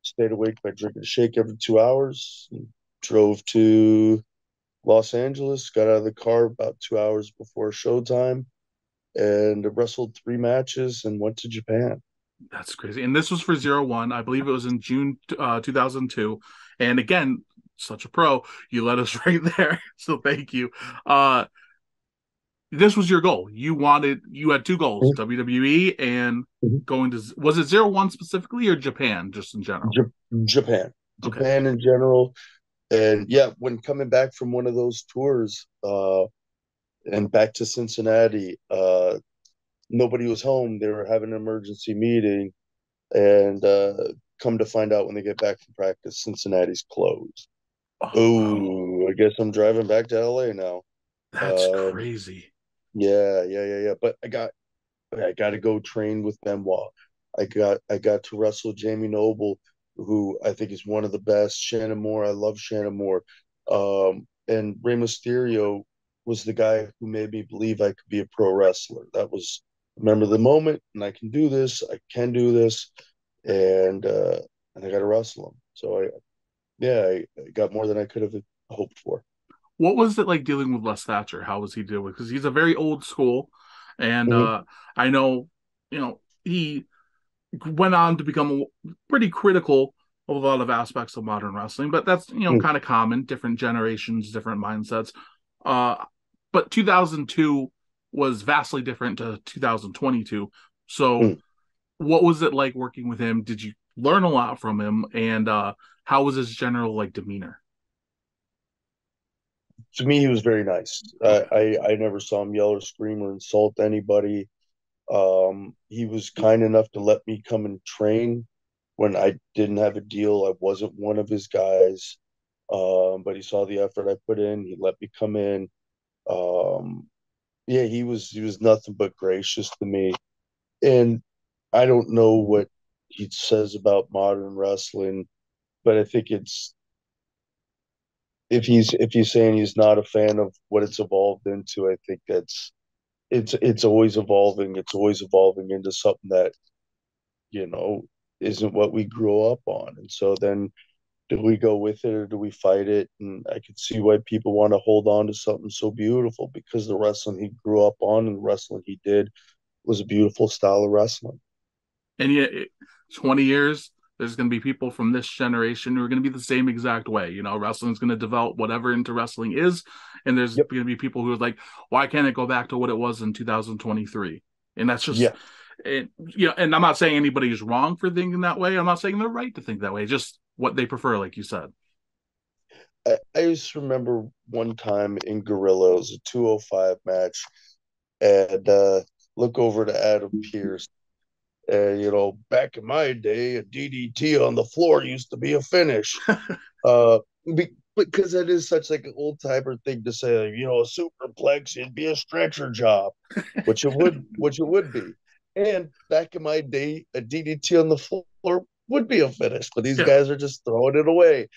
stayed awake by drinking a shake every 2 hours. Drove to Los Angeles, got out of the car about 2 hours before showtime, and wrestled 3 matches and went to Japan. That's crazy. And this was for 01. I believe it was in June 2002. And again, such a pro. You led us right there. So thank you. This was your goal. You had two goals, Mm-hmm. WWE and going to, was it 01 specifically or Japan just in general? Japan, Okay. Japan in general. And yeah, when coming back from one of those tours, and back to Cincinnati, nobody was home. They were having an emergency meeting, and come to find out when they get back from practice, Cincinnati's closed. Oh, wow. Oh, I guess I'm driving back to LA now. That's Um, crazy. yeah. But I got to go train with Benoit. I got to wrestle Jamie Noble, who I think is one of the best. Shannon Moore, I love Shannon Moore. And Rey Mysterio was the guy who made me believe I could be a pro wrestler. That was, remember the moment, and I can do this. I can do this, and I got to wrestle him. So I got more than I could have hoped for. What was it like dealing with Les Thatcher? How was he doing? Because he's a very old school. And Mm-hmm. I know, he went on to become pretty critical of a lot of aspects of modern wrestling, but that's kind of common. Different generations, different mindsets. Uh, but 2002 was vastly different to 2022. So, Mm-hmm. what was it like working with him? Did you learn a lot from him? And how was his general like demeanor? To me, he was very nice. Okay. I never saw him yell or scream or insult anybody. He was kind enough to let me come and train when I didn't have a deal. I wasn't one of his guys, but he saw the effort I put in. He let me come in. Um, yeah, he was nothing but gracious to me. And I don't know what he says about modern wrestling, but I think it's, if he's saying he's not a fan of what it's evolved into, I think that's, it's always evolving. It's always evolving into something that, you know, isn't what we grew up on. And so then, do we go with it or do we fight it? And I could see why people want to hold on to something so beautiful, because the wrestling he grew up on and the wrestling he did was a beautiful style of wrestling. And yet, 20 years, there's going to be people from this generation who are going to be the same exact way. Wrestling's going to develop whatever into wrestling is. And there's Yep. going to be people who are like, why can't it go back to what it was in 2023? And that's just, Yeah. and I'm not saying anybody is wrong for thinking that way. I'm not saying they're right to think that way. Just what they prefer, like you said. I just remember one time in Gorilla, it was a 205 match, and look over to Adam Pierce. Back in my day, a DDT on the floor used to be a finish. Uh, because that is such like an old timer thing to say, like, a superplex, it'd be a stretcher job, which it would be. And back in my day, a DDT on the floor would be a finish, but these Yeah. guys are just throwing it away.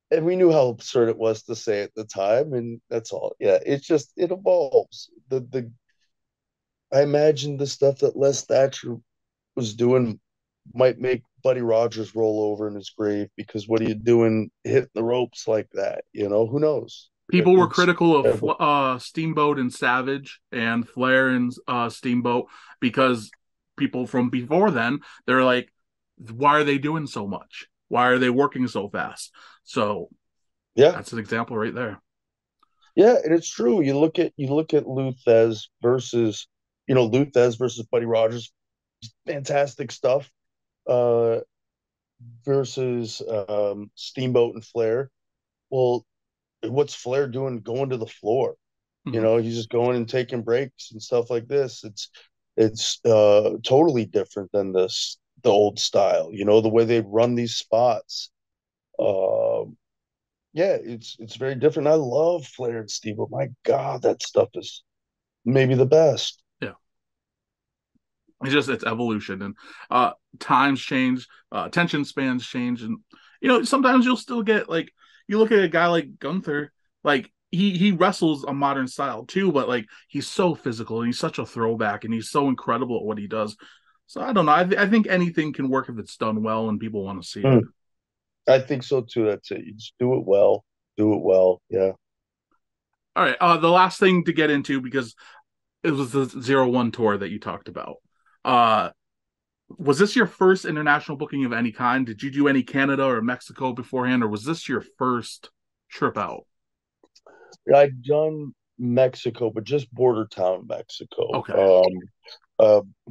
And we knew how absurd it was to say at the time, and that's all. Yeah, it evolves. The I imagine the stuff that Les Thatcher was doing might make Buddy Rogers roll over in his grave, because what are you doing hitting the ropes like that? Who knows? People were It's critical of Steamboat and Savage and Flair and Steamboat because people from before then, they're like, why are they doing so much? Why are they working so fast? So yeah, that's an example right there. yeah, and it's true. You look at Luthez versus Buddy Rogers, fantastic stuff. Uh, versus Steamboat and Flair. Well, what's Flair doing going to the floor? Mm-hmm. He's just going and taking breaks and stuff like this. It's totally different than the old style. The way they run these spots. Yeah, it's very different. I love Flair and Steve, but my God, that stuff is maybe the best. Yeah. It's evolution and times change, attention spans change, and sometimes you'll still get like you look at a guy like Gunther, like he wrestles a modern style too, but like he's so physical and he's such a throwback and he's so incredible at what he does. So I don't know. I think anything can work if it's done well and people want to see it. I think so too. That's it. You just do it well. Do it well. Yeah. All right. The last thing to get into, because it was the 0-1 tour that you talked about. Uh, was this your first international booking of any kind? Did you do any Canada or Mexico beforehand, or was this your first trip out? I'd done Mexico, but just border town Mexico. Okay.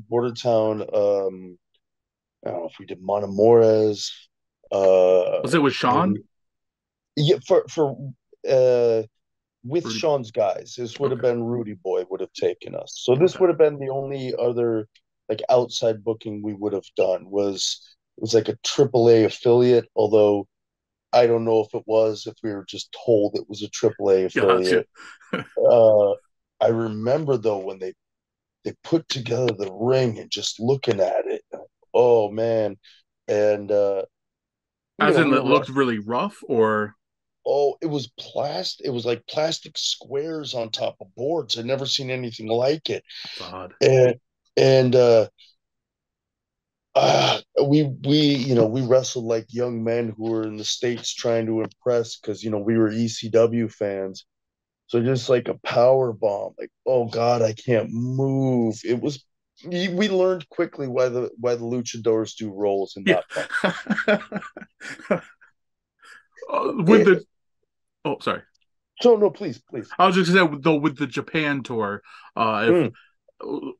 Border town. I don't know if we did Montemores. Was it with Shawn? Yeah, for with Rudy. Shawn's guys, this would have Okay. been Rudy Boy would have taken us. So this Okay. would have been the only other like outside booking we would have done was it was like a AAA affiliate, although I don't know if we were just told it was a AAA Gotcha. affiliate. Uh, I remember though when they put together the ring and just looking at it, oh man, and As in, we it were looked really rough, or oh, it was plastic. It was like plastic squares on top of boards. I'd never seen anything like it. that's odd. And we wrestled like young men who were in the States trying to impress because we were ECW fans. So just like a power bomb, like, oh God, I can't move. We learned quickly why the luchadors do rolls and Yeah. not punch. With the sorry. So no, please, please. I was just gonna say though with the Japan tour, if Mm.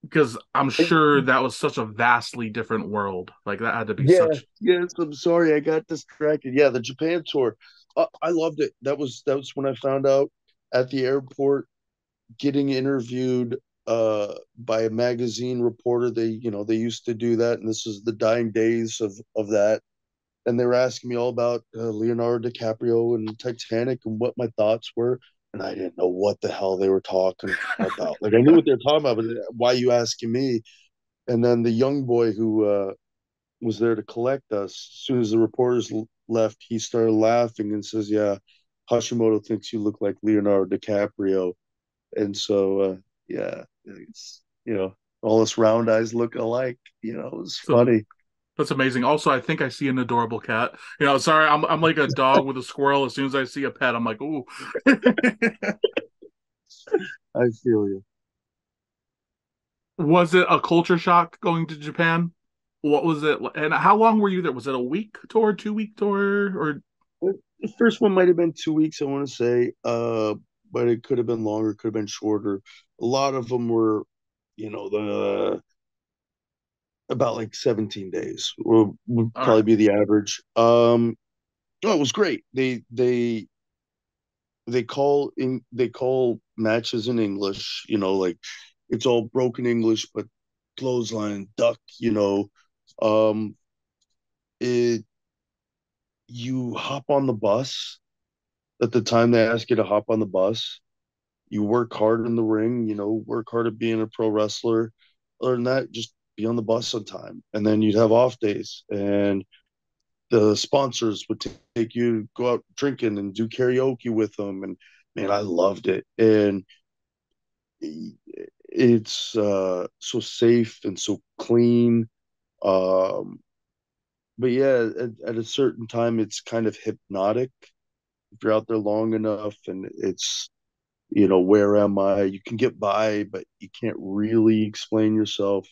because I'm sure that was such a vastly different world. Like that had to be Yeah, such. yes, I'm sorry, I got distracted. Yeah, the Japan tour. I loved it. That was when I found out at the airport getting interviewed by a magazine reporter. They used to do that, and this is the dying days of that. And they were asking me all about Leonardo DiCaprio and Titanic and what my thoughts were, and I didn't know what the hell they were talking about. Like I knew what they were talking about, but why are you asking me? And then the young boy who was there to collect us, as soon as the reporters left, he started laughing and says, "Yeah, Hashimoto thinks you look like Leonardo DiCaprio." And so, yeah, it's all us round eyes look alike. It was So funny. that's amazing. Also, I think I see an adorable cat. Sorry, I'm like a dog with a squirrel. As soon as I see a pet, I'm like, ooh. I feel you. Was it a culture shock going to Japan? What was it? And how long were you there? Was it a week tour, 2 week tour, or The first one might have been 2 weeks, I want to say, but it could have been longer, could have been shorter. A lot of them were, the about like 17 days would all right? probably be the average. No, it was great. They call matches in English, like it's all broken English, but clothesline, duck, um, it you hop on the bus at the time they ask you to hop on the bus. You work hard in the ring, work hard at being a pro wrestler. Other than that, just be on the bus on time. And then you'd have off days, and the sponsors would take you go out drinking and do karaoke with them. And man, I loved it. And it's so safe and so clean. Um, but yeah, at a certain time, it's kind of hypnotic if you're out there long enough, and it's where am I? You can get by, but you can't really explain yourself.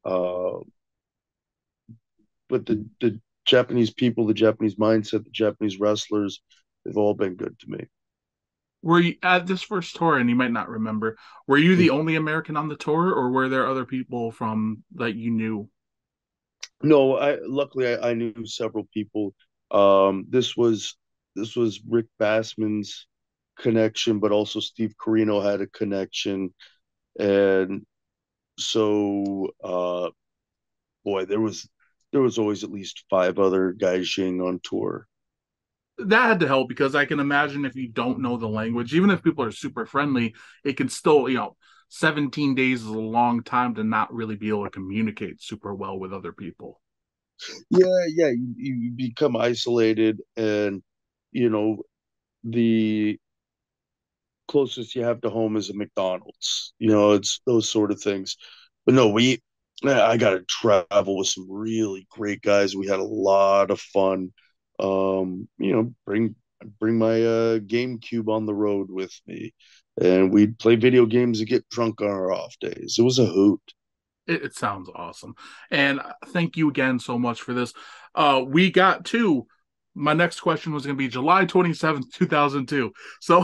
Uh, but the Japanese people, the Japanese mindset, the Japanese wrestlers, they've all been good to me. Were you at this first tour, and you might not remember, were you the only American on the tour, or were there other people from that you knew? No, I knew several people. This was Rick Bassman's connection, but also Steve Corino had a connection, and so boy, there was always at least five other Gaijin on tour. That had to help, because I can imagine if you don't know the language, even if people are super friendly, it can still, 17 days is a long time to not really be able to communicate super well with other people. Yeah, you become isolated, and you know the closest you have to home is a McDonald's. It's those sort of things. But no, I got to travel with some really great guys. We had a lot of fun. Bring my GameCube on the road with me, and we'd play video games and get drunk on our off days. It was a hoot. It sounds awesome. And thank you again so much for this. We got to my next question was going to be July 27th, 2002. So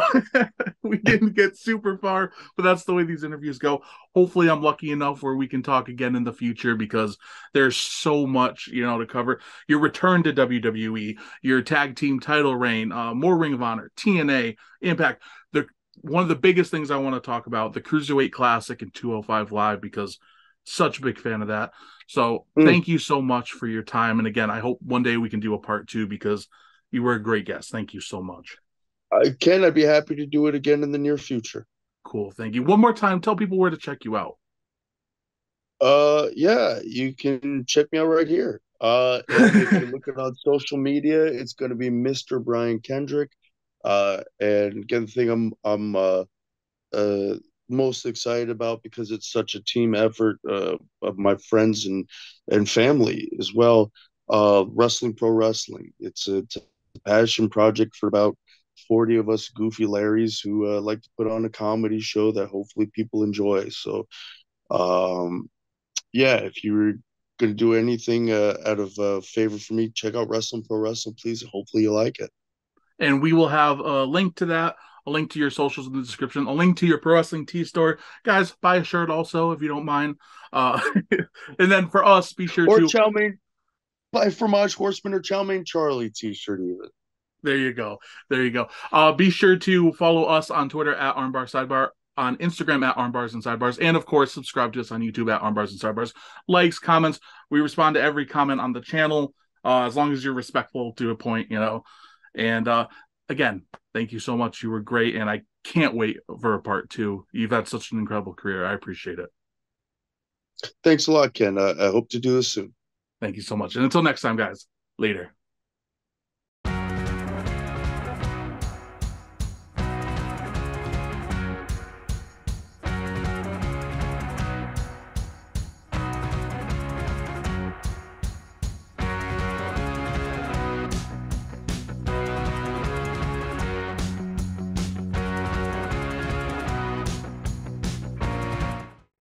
we didn't get super far, but that's the way these interviews go. Hopefully I'm lucky enough where we can talk again in the future, because there's so much, to cover. Your return to WWE, your tag team title reign, more Ring of Honor, TNA, Impact. One of the biggest things I want to talk about, the Cruiserweight Classic and 205 Live, because such a big fan of that. So thank you so much for your time. And again, I hope one day we can do a part 2, because you were a great guest. Thank you so much. I'd be happy to do it again in the near future. Cool. Thank you. One more time, tell people where to check you out. Yeah, you can check me out right here. And if you're looking on social media, it's going to be Mr. Brian Kendrick. And again, the thing I'm most excited about, because it's such a team effort of my friends and family as well. Wrestling Pro Wrestling. It's a passion project for about 40 of us goofy Larrys who like to put on a comedy show that hopefully people enjoy. So, yeah, if you're going to do anything out of favor for me, check out Wrestling Pro Wrestling, please. Hopefully you like it. And we will have a link to that, a link to your socials in the description, a link to your Pro Wrestling Tee store. Guys, buy a shirt also, if you don't mind. And then for us, be sure or to... chow mein, buy Fromage Horseman or Chow Mein Charlie t-shirt even. There you go. There you go. Be sure to follow us on Twitter at Armbars Sidebar, on Instagram at Armbars and Sidebars, and of course, subscribe to us on YouTube at Armbars and Sidebars. Likes, comments. We respond to every comment on the channel, as long as you're respectful to a point, And again, thank you so much. You were great, and I can't wait for a part 2. You've had such an incredible career. I appreciate it. Thanks a lot, Ken. I hope to do this soon. Thank you so much. And until next time, guys, later.